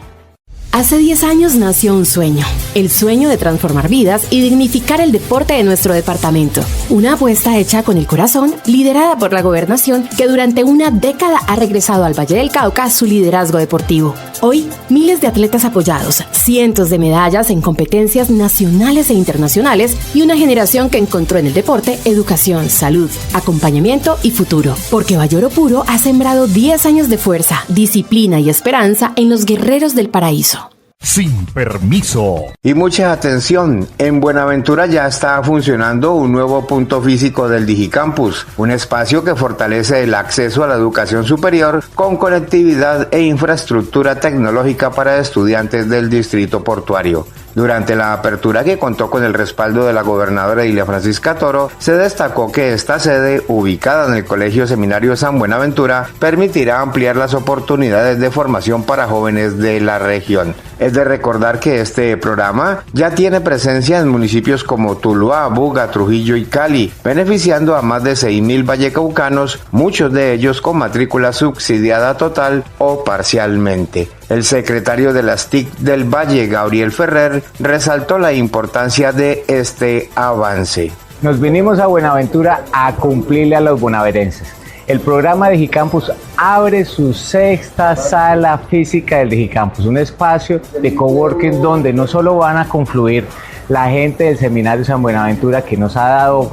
Hace 10 años nació un sueño, el sueño de transformar vidas y dignificar el deporte de nuestro departamento. Una apuesta hecha con el corazón, liderada por la gobernación, que durante una década ha regresado al Valle del Cauca su liderazgo deportivo. Hoy, miles de atletas apoyados, cientos de medallas en competencias nacionales e internacionales y una generación que encontró en el deporte educación, salud, acompañamiento y futuro. Porque Valle Oro Puro ha sembrado 10 años de fuerza, disciplina y esperanza en los guerreros del paraíso. Sin permiso. Y mucha atención, en Buenaventura ya está funcionando un nuevo punto físico del Digicampus, un espacio que fortalece el acceso a la educación superior con conectividad e infraestructura tecnológica para estudiantes del distrito portuario. Durante la apertura, que contó con el respaldo de la gobernadora Ilia Francisca Toro, se destacó que esta sede, ubicada en el Colegio Seminario San Buenaventura, permitirá ampliar las oportunidades de formación para jóvenes de la región. Es de recordar que este programa ya tiene presencia en municipios como Tuluá, Buga, Trujillo y Cali, beneficiando a más de 6.000 vallecaucanos, muchos de ellos con matrícula subsidiada total o parcialmente. El secretario de las TIC del Valle, Gabriel Ferrer, resaltó la importancia de este avance. Nos vinimos a Buenaventura a cumplirle a los bonaverenses. El programa Digicampus abre su 6ª sala física del Digicampus, un espacio de coworking donde no solo van a confluir la gente del Seminario San Buenaventura, que nos ha dado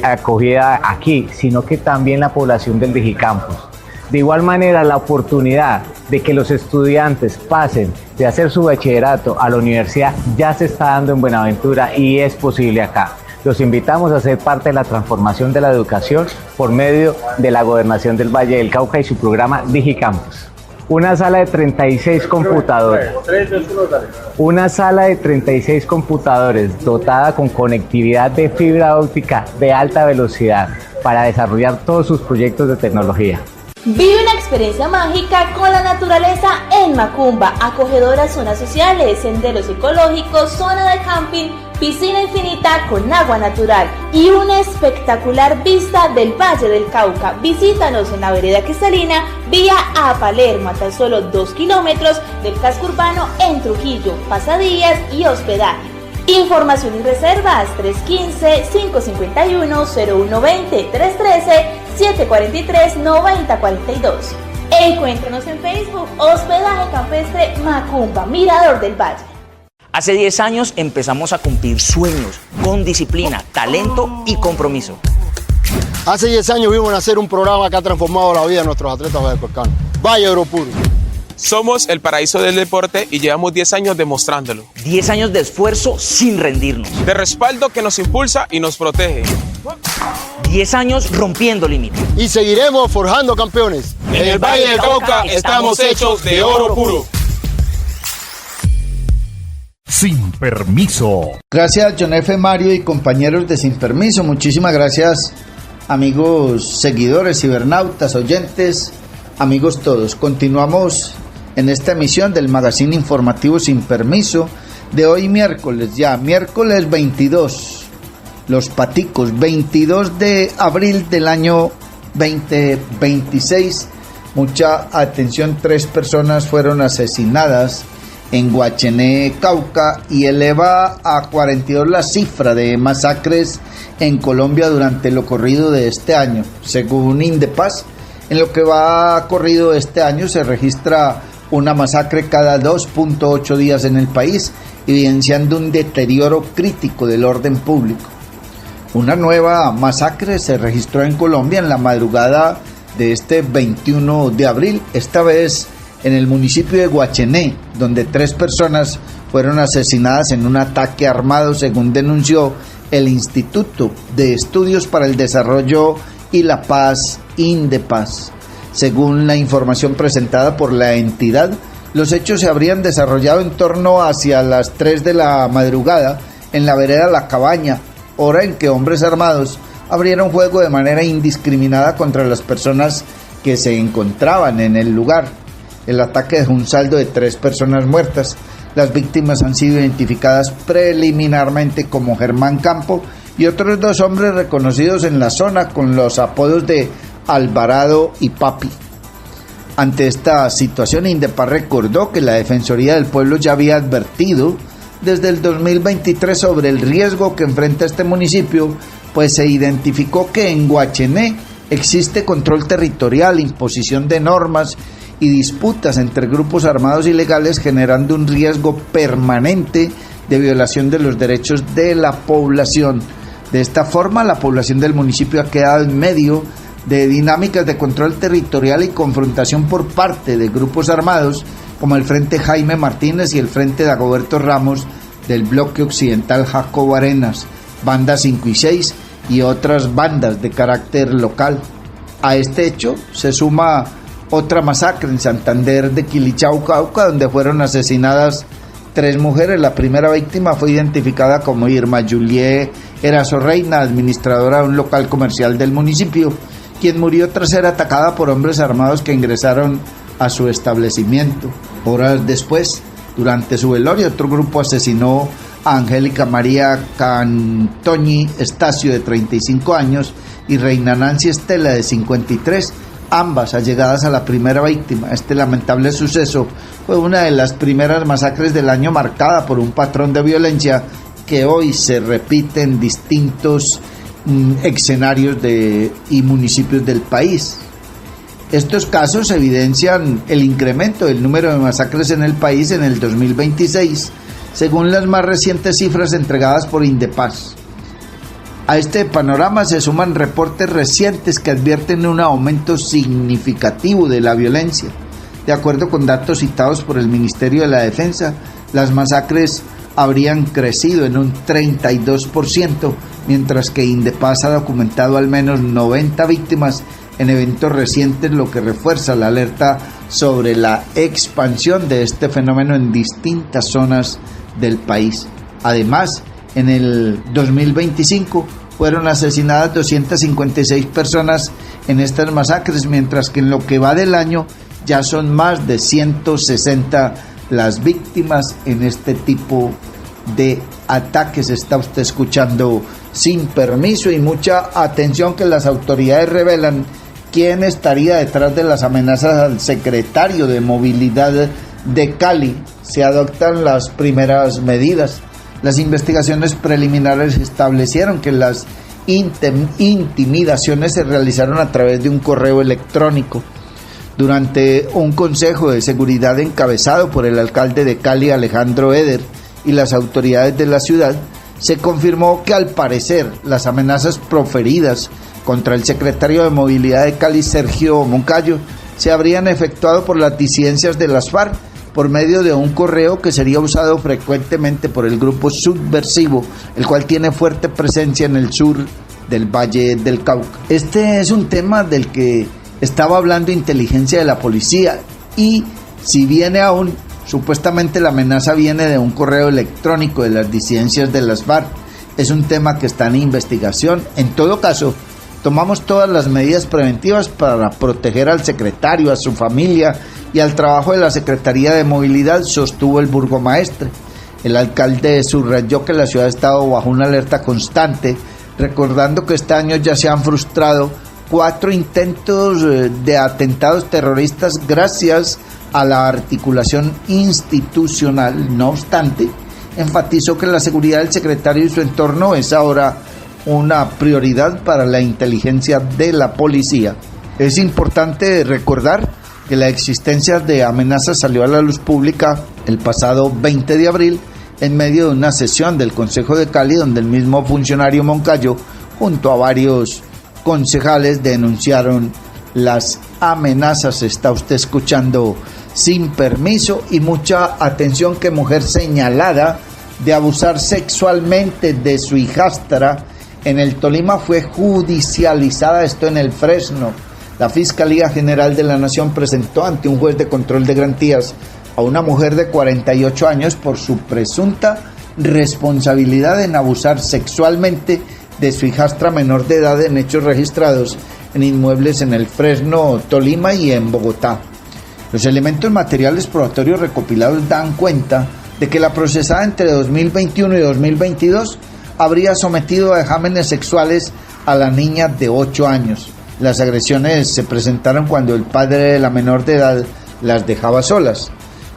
acogida aquí, sino que también la población del Digicampus. De igual manera, la oportunidad de que los estudiantes pasen de hacer su bachillerato a la universidad ya se está dando en Buenaventura y es posible acá. Los invitamos a ser parte de la transformación de la educación por medio de la Gobernación del Valle del Cauca y su programa Digicampus. Una sala de 36 computadores. Una sala de 36 computadores dotada con conectividad de fibra óptica de alta velocidad para desarrollar todos sus proyectos de tecnología. Vive una experiencia mágica con la naturaleza en Macumba, acogedoras zonas sociales, senderos ecológicos, zona de camping, piscina infinita con agua natural y una espectacular vista del Valle del Cauca. Visítanos en la vereda Cristalina, vía a Palermo, a tan solo 2 kilómetros del casco urbano en Trujillo, pasadías y hospedaje. Información y reservas 315-551-0120, 313-743-9042. Encuéntranos en Facebook, Hospedaje Campestre Macumba, Mirador del Valle. Hace 10 años empezamos a cumplir sueños con disciplina, talento y compromiso. Hace 10 años vimos nacer un programa que ha transformado la vida de nuestros atletas vallecaucanos. Valle Oro Puro. Somos el paraíso del deporte y llevamos 10 años demostrándolo. 10 años de esfuerzo sin rendirnos. De respaldo que nos impulsa y nos protege. 10 años rompiendo límites. Y seguiremos forjando campeones. En el Valle del Cauca estamos hechos de oro puro. Sin permiso. Gracias, John F. Mario y compañeros de Sin Permiso. Muchísimas gracias, amigos seguidores, cibernautas, oyentes, amigos todos. Continuamos en esta emisión del magazine informativo Sin Permiso de hoy miércoles 22 Los Paticos, 22 de abril del año 2026. Mucha atención, 3 personas fueron asesinadas en Guachené, Cauca, y eleva a 42 la cifra de masacres en Colombia durante lo corrido de este año. Según Indepaz, en lo que va corrido este año se registra una masacre cada 2.8 días en el país, evidenciando un deterioro crítico del orden público. Una nueva masacre se registró en Colombia en la madrugada de este 21 de abril, esta vez en el municipio de Guachené, donde 3 personas fueron asesinadas en un ataque armado, según denunció el Instituto de Estudios para el Desarrollo y la Paz, Indepaz. Según la información presentada por la entidad, los hechos se habrían desarrollado en torno hacia las 3 de la madrugada en la vereda La Cabaña, hora en que hombres armados abrieron fuego de manera indiscriminada contra las personas que se encontraban en el lugar. El ataque dejó un saldo de 3 personas muertas. Las víctimas han sido identificadas preliminarmente como Germán Campo y otros 2 hombres reconocidos en la zona con los apodos de Alvarado y Papi. Ante esta situación, Indepaz recordó que la Defensoría del Pueblo ya había advertido desde el 2023 sobre el riesgo que enfrenta este municipio, pues se identificó que en Guachené existe control territorial, imposición de normas y disputas entre grupos armados ilegales, generando un riesgo permanente de violación de los derechos de la población. De esta forma, la población del municipio ha quedado en medio de dinámicas de control territorial y confrontación por parte de grupos armados como el Frente Jaime Martínez y el Frente Dagoberto Ramos del Bloque Occidental Jacobo Arenas, Banda 5 y 6 y otras bandas de carácter local. A este hecho se suma otra masacre en Santander de Quilichao, Cauca, donde fueron asesinadas 3 mujeres. La primera víctima fue identificada como Irma Juliet Erazo Reina, administradora de un local comercial del municipio, quien murió tras ser atacada por hombres armados que ingresaron a su establecimiento. Horas después, durante su velorio, otro grupo asesinó a Angélica María Cantoñi Estacio, de 35 años, y Reina Nancy Estela, de 53, ambas allegadas a la primera víctima. Este lamentable suceso fue una de las primeras masacres del año, marcada por un patrón de violencia que hoy se repite en distintos escenarios y municipios del país. Estos casos evidencian el incremento del número de masacres en el país en el 2026, según las más recientes cifras entregadas por Indepaz. A este panorama se suman reportes recientes que advierten un aumento significativo de la violencia. De acuerdo con datos citados por el Ministerio de la Defensa, las masacres habrían crecido en un 32%, mientras que Indepaz ha documentado al menos 90 víctimas en eventos recientes, lo que refuerza la alerta sobre la expansión de este fenómeno en distintas zonas del país. Además, en el 2025 fueron asesinadas 256 personas en estas masacres, mientras que en lo que va del año ya son más de 160 las víctimas en este tipo de ataques. Está usted escuchando Sin Permiso, y mucha atención, que las autoridades revelan quién estaría detrás de las amenazas al secretario de Movilidad de Cali. Se adoptan las primeras medidas. Las investigaciones preliminares establecieron que las intimidaciones se realizaron a través de un correo electrónico. Durante un consejo de seguridad encabezado por el alcalde de Cali, Alejandro Eder, y las autoridades de la ciudad, se confirmó que al parecer las amenazas proferidas contra el secretario de Movilidad de Cali, Sergio Moncayo, se habrían efectuado por las disidencias de las FARC por medio de un correo que sería usado frecuentemente por el grupo subversivo, el cual tiene fuerte presencia en el sur del Valle del Cauca. Este es un tema del que estaba hablando inteligencia de la policía, y si viene aún, supuestamente la amenaza viene de un correo electrónico de las disidencias de las FARC. Es un tema que está en investigación. En todo caso, tomamos todas las medidas preventivas para proteger al secretario, a su familia y al trabajo de la Secretaría de Movilidad, sostuvo el burgomaestre. El alcalde subrayó que la ciudad ha estado bajo una alerta constante recordando que este año ya se han frustrado 4 intentos de atentados terroristas gracias a la articulación institucional. No obstante, enfatizó que la seguridad del secretario y su entorno es ahora una prioridad para la inteligencia de la policía. Es importante recordar que la existencia de amenazas salió a la luz pública el pasado 20 de abril en medio de una sesión del Consejo de Cali, donde el mismo funcionario Moncayo, junto a varios concejales, denunciaron las amenazas. Está usted escuchando Sin Permiso. Y mucha atención, que mujer señalada de abusar sexualmente de su hijastra en el Tolima fue judicializada, esto en el Fresno. La Fiscalía General de la Nación presentó ante un juez de control de garantías a una mujer de 48 años por su presunta responsabilidad en abusar sexualmente de su hijastra menor de edad en hechos registrados en inmuebles en el Fresno, Tolima y en Bogotá. Los elementos materiales probatorios recopilados dan cuenta de que la procesada entre 2021 y 2022 habría sometido a vejámenes sexuales a la niña de 8 años. Las agresiones se presentaron cuando el padre de la menor de edad las dejaba solas.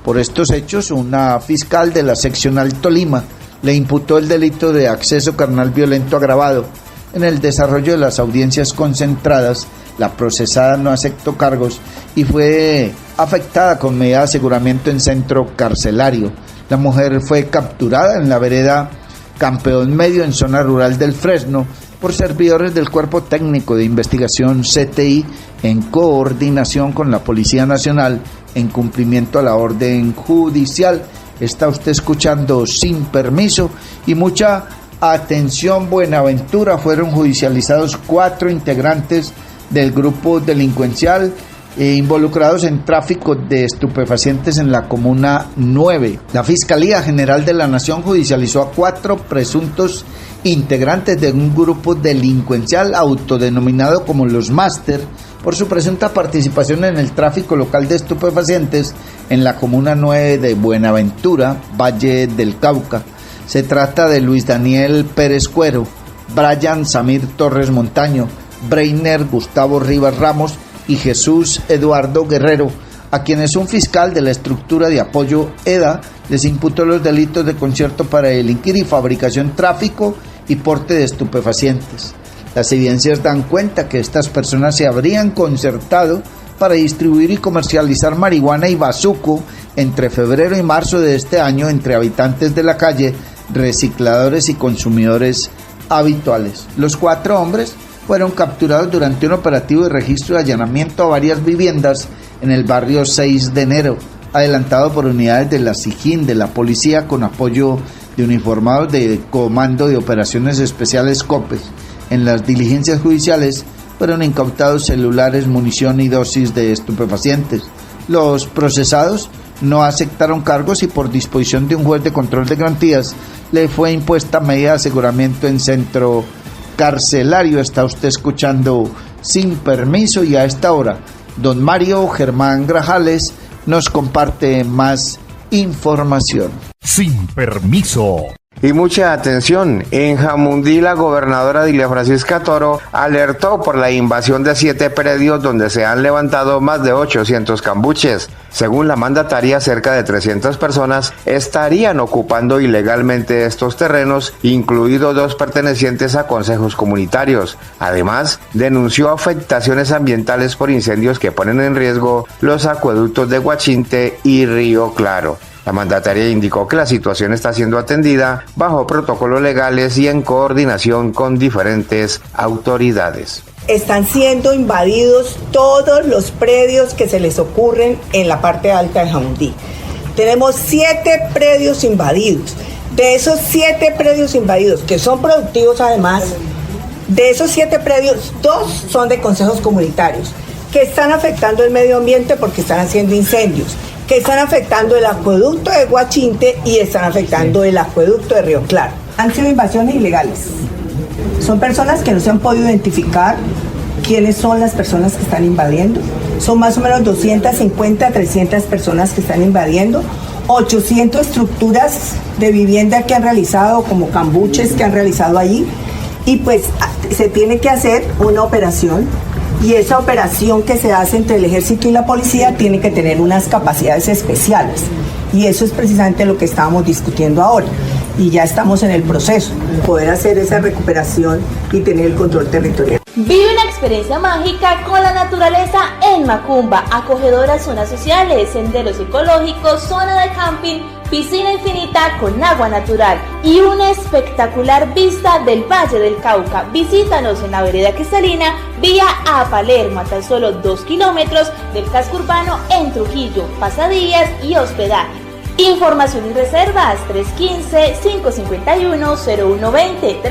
Por estos hechos, una fiscal de la seccional Tolima le imputó el delito de acceso carnal violento agravado. En el desarrollo de las audiencias concentradas, la procesada no aceptó cargos y fue afectada con medida de aseguramiento en centro carcelario. La mujer fue capturada en la vereda Campeón Medio, en zona rural del Fresno, por servidores del Cuerpo Técnico de Investigación CTI en coordinación con la Policía Nacional en cumplimiento a la orden judicial. Está usted escuchando Sin Permiso. Y mucha atención, Buenaventura, fueron judicializados 4 integrantes del grupo delincuencial involucrados en tráfico de estupefacientes en la Comuna 9. La Fiscalía General de la Nación judicializó a 4 presuntos integrantes de un grupo delincuencial autodenominado como los Máster por su presunta participación en el tráfico local de estupefacientes en la Comuna 9 de Buenaventura, Valle del Cauca. Se trata de Luis Daniel Pérez Cuero, Brian Samir Torres Montaño, Breiner Gustavo Rivas Ramos y Jesús Eduardo Guerrero, a quienes un fiscal de la estructura de apoyo EDA les imputó los delitos de concierto para delinquir y fabricación, tráfico y porte de estupefacientes. Las evidencias dan cuenta que estas personas se habrían concertado para distribuir y comercializar marihuana y bazuco entre febrero y marzo de este año entre habitantes de la calle, recicladores y consumidores habituales. Los 4 hombres fueron capturados durante un operativo de registro y allanamiento a varias viviendas en el barrio 6 de enero, adelantado por unidades de la SIJIN, de la policía, con apoyo de uniformados de Comando de Operaciones Especiales COPES. En las diligencias judiciales fueron incautados celulares, munición y dosis de estupefacientes. Los procesados no aceptaron cargos y por disposición de un juez de control de garantías le fue impuesta medida de aseguramiento en centro carcelario. Está usted escuchando Sin Permiso, y a esta hora don Mario Germán Grajales nos comparte más información. Sin Permiso. Y mucha atención, en Jamundí la gobernadora Dilia Francisca Toro alertó por la invasión de 7 predios donde se han levantado más de 800 cambuches. Según la mandataria, cerca de 300 personas estarían ocupando ilegalmente estos terrenos, incluidos 2 pertenecientes a consejos comunitarios. Además, denunció afectaciones ambientales por incendios que ponen en riesgo los acueductos de Guachinte y Río Claro. La mandataria indicó que la situación está siendo atendida bajo protocolos legales y en coordinación con diferentes autoridades. Están siendo invadidos todos los predios que se les ocurren en la parte alta de Jamundí. Tenemos 7 predios invadidos. De esos 7 predios invadidos, que son productivos además, de esos 7 predios, 2 son de consejos comunitarios, que están afectando el medio ambiente porque están haciendo incendios, que están afectando el acueducto de Guachinte y están afectando el acueducto de Río Claro. Han sido invasiones ilegales. Son personas que no se han podido identificar quiénes son las personas que están invadiendo. Son más o menos 250 a 300 personas que están invadiendo. 800 estructuras de vivienda que han realizado, como cambuches que han realizado allí. y pues se tiene que hacer una operación, y esa operación que se hace entre el ejército y la policía tiene que tener unas capacidades especiales, y eso es precisamente lo que estábamos discutiendo ahora, y ya estamos en el proceso, poder hacer esa recuperación y tener el control territorial. Vive una experiencia mágica con la naturaleza en Macumba, acogedoras zonas sociales, senderos ecológicos, zona de camping, piscina infinita con agua natural y una espectacular vista del Valle del Cauca. Visítanos en la vereda Cristalina, vía a Palermo, a tan solo 2 kilómetros del casco urbano en Trujillo, pasadías y hospedaje. Información y reservas 315-551-0120,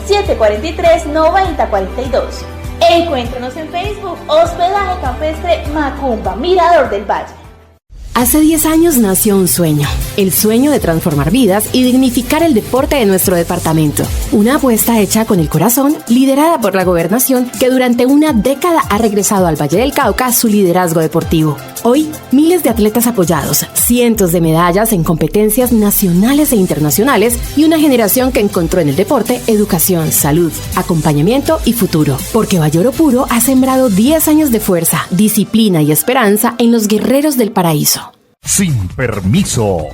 313-743-9042. Encuéntranos en Facebook, Hospedaje Campestre Macumba, Mirador del Valle. Hace 10 años nació un sueño, el sueño de transformar vidas y dignificar el deporte de nuestro departamento. Una apuesta hecha con el corazón, liderada por la gobernación, que durante una década ha regresado al Valle del Cauca su liderazgo deportivo. Hoy, miles de atletas apoyados, cientos de medallas en competencias nacionales e internacionales y una generación que encontró en el deporte educación, salud, acompañamiento y futuro. Porque Valle Oro Puro ha sembrado 10 años de fuerza, disciplina y esperanza en los guerreros del paraíso. Sin permiso.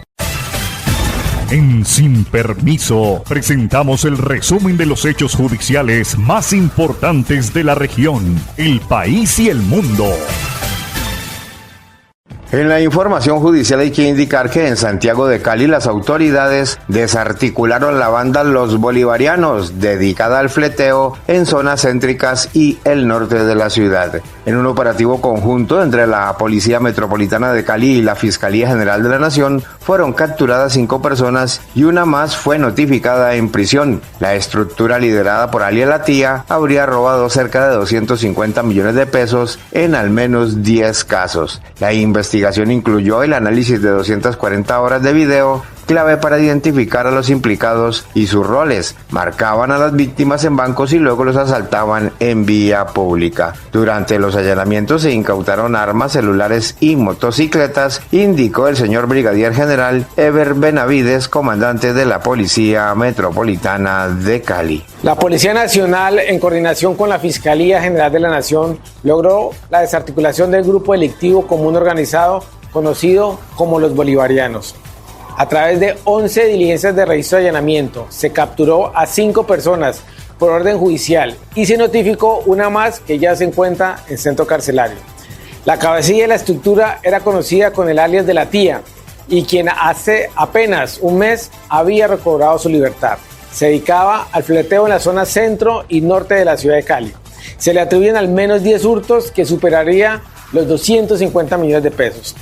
En Sin Permiso presentamos el resumen de los hechos judiciales más importantes de la región, el país y el mundo. En la información judicial hay que indicar que en Santiago de Cali las autoridades desarticularon la banda Los Bolivarianos, dedicada al fleteo en zonas céntricas y el norte de la ciudad. En un operativo conjunto entre la Policía Metropolitana de Cali y la Fiscalía General de la Nación, fueron capturadas 5 personas y una más fue notificada en prisión. La estructura liderada por alias La Tía habría robado cerca de 250 millones de pesos en al menos 10 casos. La investigación incluyó el análisis de 240 horas de video, clave para identificar a los implicados y sus roles. Marcaban a las víctimas en bancos y luego los asaltaban en vía pública. Durante los allanamientos se incautaron armas, celulares y motocicletas, indicó el señor Brigadier General Ever Benavides, comandante de la Policía Metropolitana de Cali. La Policía Nacional, en coordinación con la Fiscalía General de la Nación, logró la desarticulación del grupo delictivo común organizado conocido como Los Bolivarianos. A través de 11 diligencias de registro de allanamiento, se capturó a 5 personas por orden judicial y se notificó una más que ya se encuentra en centro carcelario. La cabecilla de la estructura era conocida con el alias de La Tía y quien hace apenas un mes había recobrado su libertad. Se dedicaba al fleteo en la zona centro y norte de la ciudad de Cali. Se le atribuyen al menos 10 hurtos que superaría los 250 millones de pesos.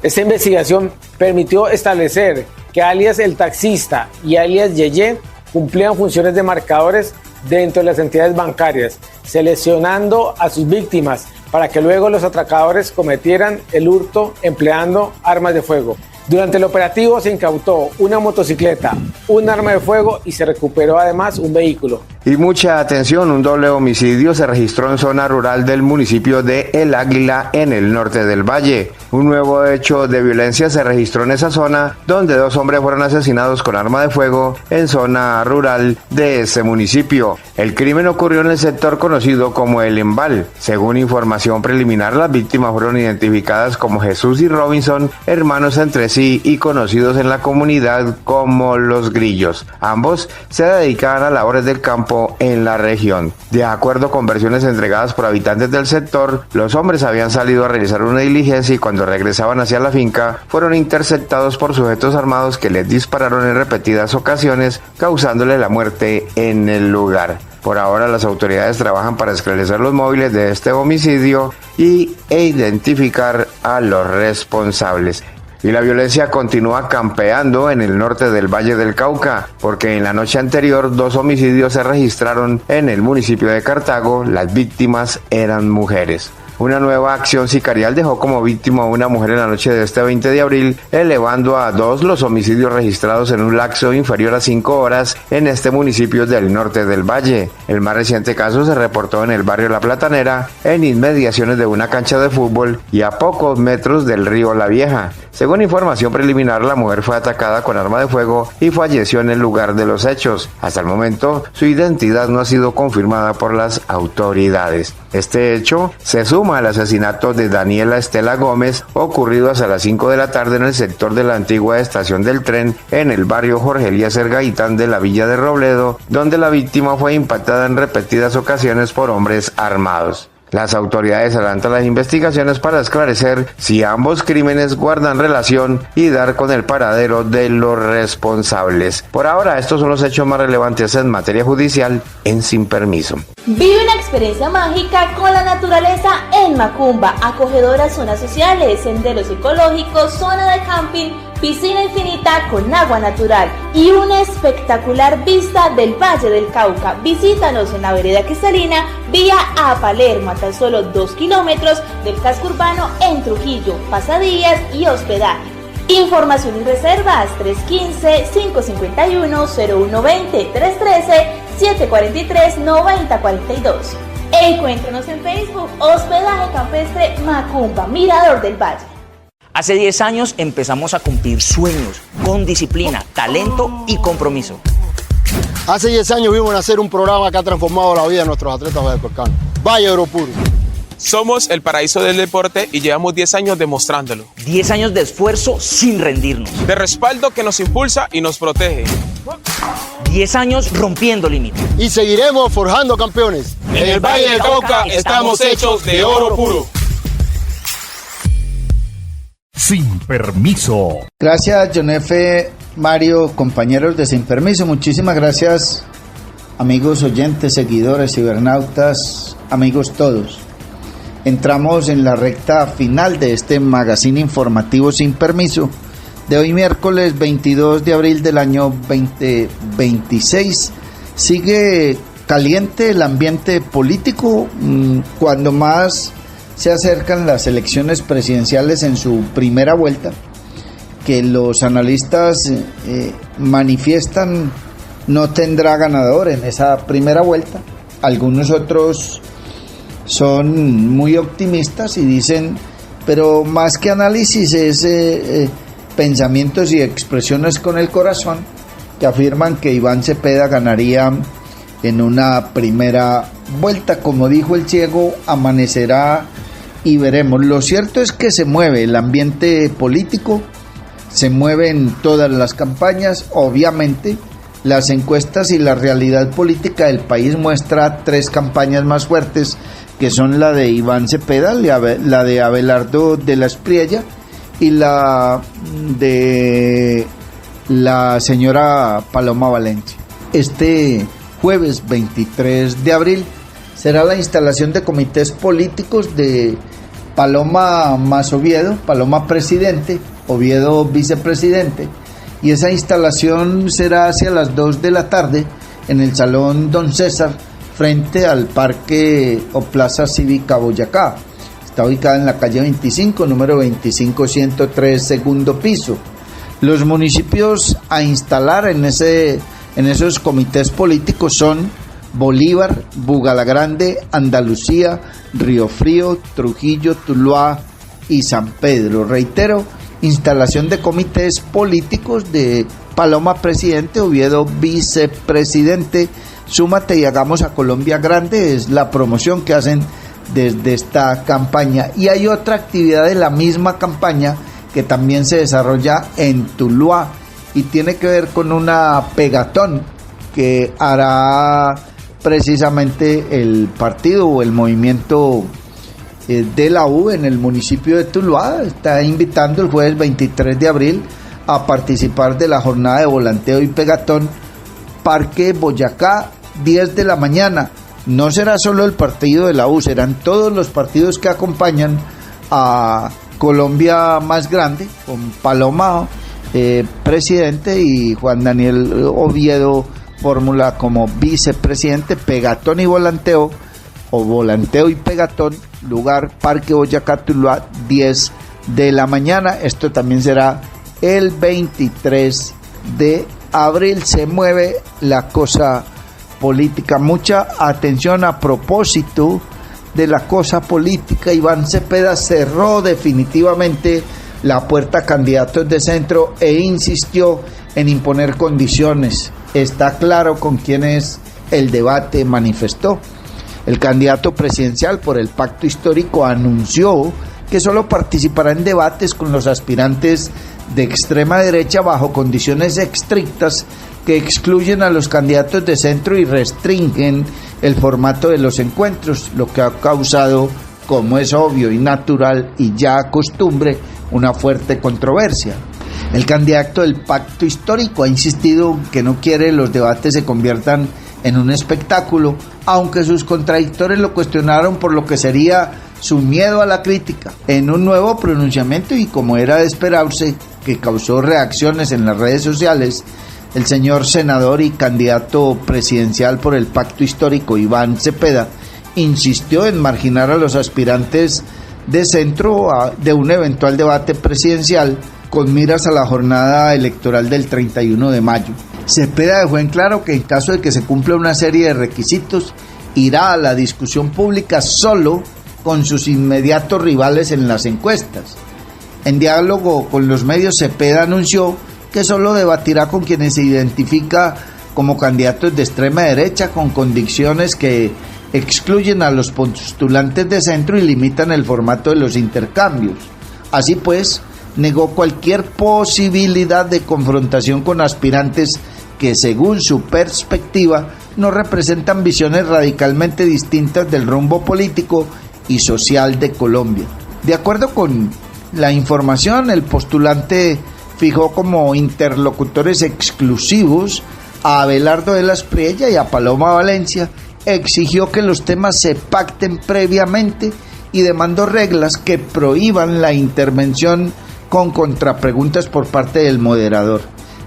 Esta investigación permitió establecer que alias El Taxista y alias Yeye cumplían funciones de marcadores dentro de las entidades bancarias, seleccionando a sus víctimas para que luego los atracadores cometieran el hurto empleando armas de fuego. Durante el operativo se incautó una motocicleta, un arma de fuego y se recuperó además un vehículo. Y mucha atención, un doble homicidio se registró en zona rural del municipio de El Águila, en el norte del Valle. Un nuevo hecho de violencia se registró en esa zona, donde 2 hombres fueron asesinados con arma de fuego en zona rural de ese municipio. El crimen ocurrió en el sector conocido como El Embal. Según información preliminar, las víctimas fueron identificadas como Jesús y Robinson, hermanos entre sí y conocidos en la comunidad como Los Grillos. Ambos se dedicaban a labores del campo en la región. De acuerdo con versiones entregadas por habitantes del sector, los hombres habían salido a realizar una diligencia y cuando regresaban hacia la finca fueron interceptados por sujetos armados que les dispararon en repetidas ocasiones, causándole la muerte en el lugar. Por ahora las autoridades trabajan para esclarecer los móviles de este homicidio e identificar a los responsables. Y la violencia continúa campeando en el norte del Valle del Cauca, porque en la noche anterior 2 homicidios se registraron en el municipio de Cartago. Las víctimas eran mujeres. Una nueva acción sicarial dejó como víctima a una mujer en la noche de este 20 de abril, elevando a 2 los homicidios registrados en un lapso inferior a 5 horas en este municipio del norte del Valle. El más reciente caso se reportó en el barrio La Platanera, en inmediaciones de una cancha de fútbol y a pocos metros del río La Vieja. Según información preliminar, la mujer fue atacada con arma de fuego y falleció en el lugar de los hechos. Hasta el momento, su identidad no ha sido confirmada por las autoridades. Este hecho se suma al asesinato de Daniela Estela Gómez, ocurrido hasta las 5 de la tarde en el sector de la antigua estación del tren, en el barrio Jorge Eliezer Gaitán de la Villa de Robledo, donde la víctima fue impactada en repetidas ocasiones por hombres armados. Las autoridades adelantan las investigaciones para esclarecer si ambos crímenes guardan relación y dar con el paradero de los responsables. Por ahora, estos son los hechos más relevantes en materia judicial en Sin Permiso. Vive una experiencia mágica con la naturaleza en Macumba, acogedoras zonas sociales, senderos ecológicos, zona de camping, piscina infinita con agua natural y una espectacular vista del Valle del Cauca. Visítanos en la vereda Cristalina, vía a Palermo, a tan solo 2 kilómetros del casco urbano en Trujillo, pasadías y hospedaje. Información y reservas 315-551-0120, 313-743-9042. Encuéntranos en Facebook, Hospedaje Campestre Macumba, Mirador del Valle. Hace 10 años empezamos a cumplir sueños con disciplina, talento y compromiso. Hace 10 años vimos nacer un programa que ha transformado la vida de nuestros atletas vallecuercanos. Valle Oro Puro. Somos el paraíso del deporte y llevamos 10 años demostrándolo. 10 años de esfuerzo sin rendirnos. De respaldo que nos impulsa y nos protege. 10 años rompiendo límites. Y seguiremos forjando campeones. En el Valle del Cauca estamos hechos de oro puro. Sin Permiso. Gracias, John F., Mario, compañeros de Sin Permiso. Muchísimas gracias, amigos oyentes, seguidores, cibernautas, amigos todos. Entramos en la recta final de este magazine informativo Sin Permiso de hoy miércoles 22 de abril del año 2026. Sigue caliente el ambiente político cuando más se acercan las elecciones presidenciales en su primera vuelta, que los analistas manifiestan no tendrá ganador en esa primera vuelta. Algunos otros son muy optimistas y dicen, pero más que análisis es pensamientos y expresiones con el corazón, que afirman que Iván Cepeda ganaría en una primera vuelta. Como dijo el ciego, amanecerá y veremos. Lo cierto es que se mueve el ambiente político, se mueven todas las campañas. Obviamente las encuestas y la realidad política del país muestra 3 campañas más fuertes, que son la de Iván Cepeda, la de Abelardo de la Espriella y la de la señora Paloma Valencia. Este jueves 23 de abril será la instalación de comités políticos de Paloma más Oviedo, Paloma presidente, Oviedo vicepresidente, y esa instalación será hacia las 2 de la tarde en el Salón Don César, frente al Parque o Plaza Cívica Boyacá. Está ubicada en la calle 25, número 25103, segundo piso. Los municipios a instalar en esos comités políticos son Bolívar, Bugalagrande, Andalucía, Río Frío, Trujillo, Tuluá y San Pedro. Reitero, instalación de comités políticos de Paloma presidente, Oviedo vicepresidente. Súmate y hagamos a Colombia grande, es la promoción que hacen desde esta campaña. Y hay otra actividad de la misma campaña que también se desarrolla en Tuluá y tiene que ver con una pegatón que hará precisamente el partido o el movimiento de la U en el municipio de Tuluá. Está invitando el jueves 23 de abril a participar de la jornada de volanteo y pegatón Parque Boyacá, 10 de la mañana. No será solo el partido de la U, serán todos los partidos que acompañan a Colombia más grande, con Paloma presidente y Juan Daniel Oviedo Fórmula como vicepresidente, pegatón y volanteo, o volanteo y pegatón, lugar Parque Boyacá, Tuluá, 10 de la mañana. Esto también será el 23 de abril. Se mueve la cosa política. Mucha atención a propósito de la cosa política. Iván Cepeda cerró definitivamente la puerta a candidatos de centro e insistió en imponer condiciones. Está claro con quién es el debate, manifestó. El candidato presidencial por el Pacto Histórico anunció que solo participará en debates con los aspirantes de extrema derecha bajo condiciones estrictas que excluyen a los candidatos de centro y restringen el formato de los encuentros, lo que ha causado, como es obvio y natural y ya costumbre, una fuerte controversia. El candidato del Pacto Histórico ha insistido que no quiere los debates se conviertan en un espectáculo, aunque sus contradictores lo cuestionaron por lo que sería su miedo a la crítica. En un nuevo pronunciamiento, y como era de esperarse, que causó reacciones en las redes sociales, el señor senador y candidato presidencial por el Pacto Histórico, Iván Cepeda, insistió en marginar a los aspirantes de centro de un eventual debate presidencial con miras a la jornada electoral del 31 de mayo. Cepeda dejó en claro que en caso de que se cumpla una serie de requisitos, irá a la discusión pública solo con sus inmediatos rivales en las encuestas. En diálogo con los medios, Cepeda anunció que solo debatirá con quienes se identifica como candidatos de extrema derecha con condiciones que excluyen a los postulantes de centro y limitan el formato de los intercambios. Así pues, negó cualquier posibilidad de confrontación con aspirantes que, según su perspectiva, no representan visiones radicalmente distintas del rumbo político y social de Colombia. De acuerdo con la información, el postulante fijó como interlocutores exclusivos a Abelardo de la Espriella y a Paloma Valencia, exigió que los temas se pacten previamente y demandó reglas que prohíban la intervención con contrapreguntas por parte del moderador.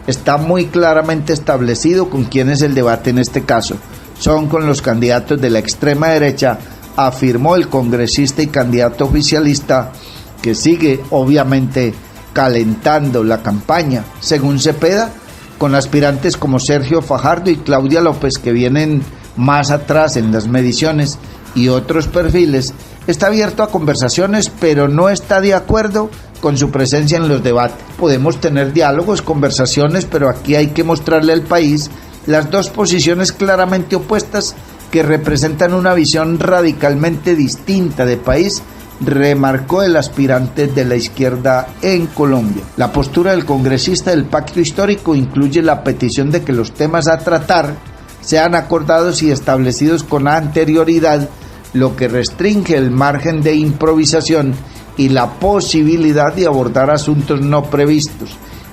Está muy claramente establecido con quién es el debate en este caso. Son con los candidatos de la extrema derecha, afirmó el congresista y candidato oficialista, que sigue obviamente calentando la campaña. Según Cepeda, con aspirantes como Sergio Fajardo y Claudia López, que vienen más atrás en las mediciones, y otros perfiles, está abierto a conversaciones, pero no está de acuerdo con su presencia en los debates. Podemos tener diálogos, conversaciones, pero aquí hay que mostrarle al país las dos posiciones claramente opuestas que representan una visión radicalmente distinta de país, remarcó el aspirante de la izquierda en Colombia. La postura del congresista del Pacto Histórico incluye la petición de que los temas a tratar sean acordados y establecidos con anterioridad, lo que restringe el margen de improvisación y la posibilidad de abordar asuntos no previstos.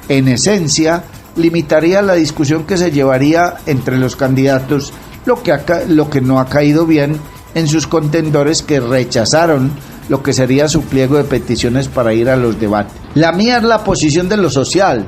En esencia, limitaría la discusión que se llevaría entre los candidatos, lo que no ha caído bien en sus contendores, que rechazaron lo que sería su pliego de peticiones para ir a los debates. La mía es la posición de lo social,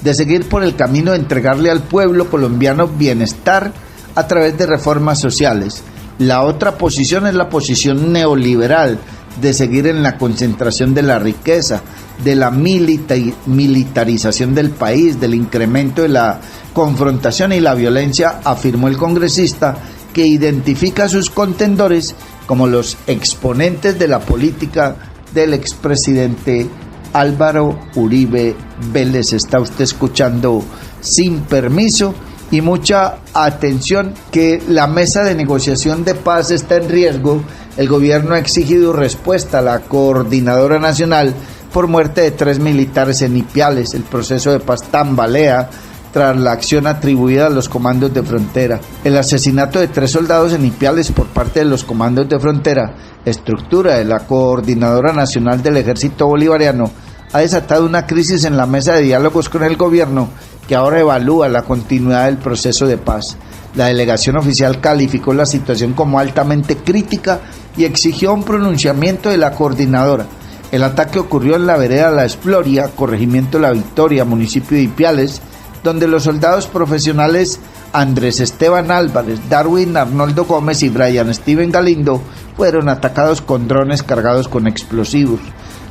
de seguir por el camino de entregarle al pueblo colombiano bienestar a través de reformas sociales. La otra posición es la posición neoliberal, de seguir en la concentración de la riqueza, de la militarización del país, del incremento de la confrontación y la violencia, afirmó el congresista, que identifica a sus contendores como los exponentes de la política del expresidente Álvaro Uribe Vélez. Está usted escuchando Sin Permiso, y mucha atención que la mesa de negociación de paz está en riesgo. El gobierno ha exigido respuesta a la Coordinadora Nacional por muerte de 3 militares en Ipiales. El proceso de paz tambalea tras la acción atribuida a los comandos de frontera. El asesinato de 3 soldados en Ipiales por parte de los comandos de frontera, estructura de la Coordinadora Nacional del Ejército Bolivariano, ha desatado una crisis en la mesa de diálogos con el gobierno, que ahora evalúa la continuidad del proceso de paz. La delegación oficial calificó la situación como altamente crítica y exigió un pronunciamiento de la coordinadora. El ataque ocurrió en la vereda La Exploria, corregimiento La Victoria, municipio de Ipiales, donde los soldados profesionales Andrés Esteban Álvarez, Darwin Arnoldo Gómez y Brian Steven Galindo fueron atacados con drones cargados con explosivos.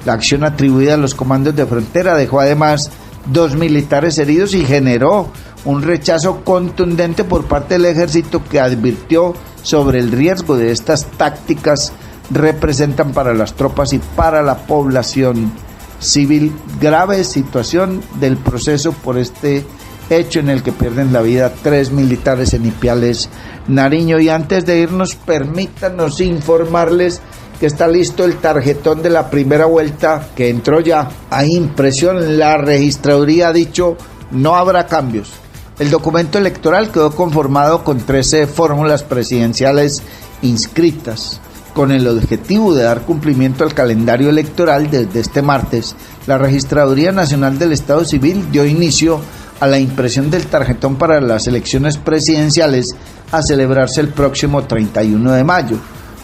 La acción atribuida a los comandos de frontera dejó además 2 militares heridos y generó un rechazo contundente por parte del ejército, que advirtió sobre el riesgo de estas tácticas representan para las tropas y para la población civil. Grave situación del proceso por este hecho en el que pierden la vida 3 militares en Ipiales, Nariño. Y antes de irnos, permítanos informarles que está listo el tarjetón de la primera vuelta, que entró ya. Hay impresión, la registraduría ha dicho no habrá cambios. El documento electoral quedó conformado con 13 fórmulas presidenciales inscritas. Con el objetivo de dar cumplimiento al calendario electoral, desde este martes, la Registraduría Nacional del Estado Civil dio inicio a la impresión del tarjetón para las elecciones presidenciales a celebrarse el próximo 31 de mayo.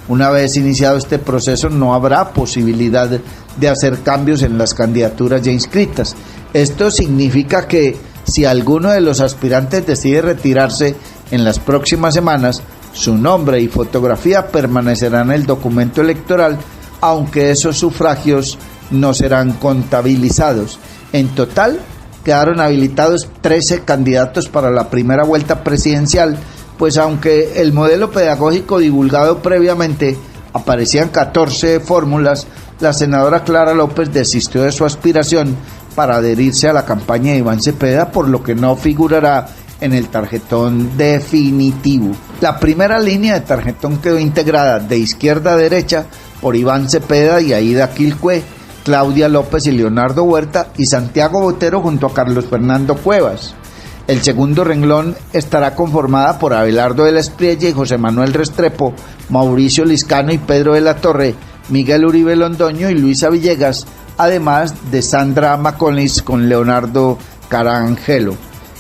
Una vez iniciado este proceso, no habrá posibilidad de hacer cambios en las candidaturas ya inscritas. Esto significa que si alguno de los aspirantes decide retirarse en las próximas semanas, su nombre y fotografía permanecerán en el documento electoral, aunque esos sufragios no serán contabilizados. En total, quedaron habilitados 13 candidatos para la primera vuelta presidencial, pues aunque el modelo pedagógico divulgado previamente aparecían 14 fórmulas, la senadora Clara López desistió de su aspiración para adherirse a la campaña de Iván Cepeda, por lo que no figurará en el tarjetón definitivo. La primera línea de tarjetón quedó integrada de izquierda a derecha por Iván Cepeda y Aida Quilcue, Claudia López y Leonardo Huerta, y Santiago Botero junto a Carlos Fernando Cuevas. El segundo renglón estará conformada por Abelardo de la Espriella y José Manuel Restrepo, Mauricio Liscano y Pedro de la Torre, Miguel Uribe Londoño y Luisa Villegas, además de Sandra Maconis con Leonardo Carangelo.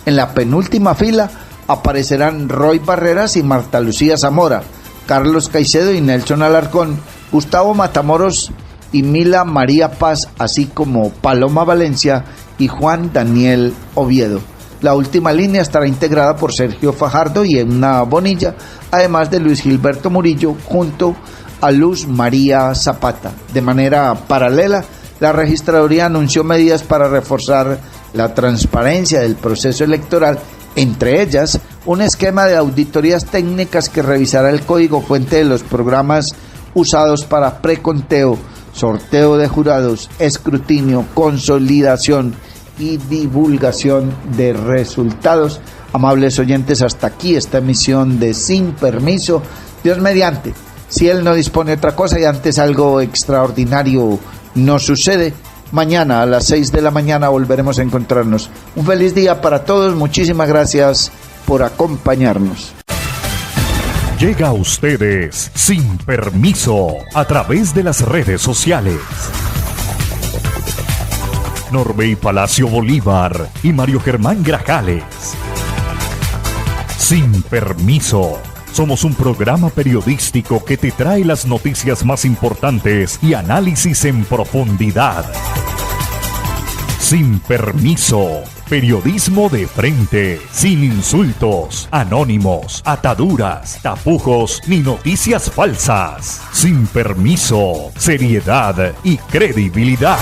En la penúltima fila aparecerán Roy Barreras y Marta Lucía Zamora, Carlos Caicedo y Nelson Alarcón, Gustavo Matamoros y Mila María Paz, así como Paloma Valencia y Juan Daniel Oviedo. La última línea estará integrada por Sergio Fajardo y Edna Bonilla, además de Luis Gilberto Murillo junto a Luz María Zapata. De manera paralela, la registraduría anunció medidas para reforzar la transparencia del proceso electoral, entre ellas un esquema de auditorías técnicas que revisará el código fuente de los programas usados para preconteo, sorteo de jurados, escrutinio, consolidación y divulgación de resultados. Amables oyentes, hasta aquí esta emisión de Sin Permiso. Dios mediante, si Él no dispone otra cosa y antes algo extraordinario no sucede, mañana a las 6 de la mañana volveremos a encontrarnos. Un feliz día para todos, muchísimas gracias por acompañarnos. Llega a ustedes Sin Permiso a través de las redes sociales. Norbey Palacio Bolívar y Mario Germán Grajales. Sin Permiso. Somos un programa periodístico que te trae las noticias más importantes y análisis en profundidad. Sin Permiso. Periodismo de frente, sin insultos, anónimos, ataduras, tapujos ni noticias falsas. Sin Permiso. Seriedad y credibilidad.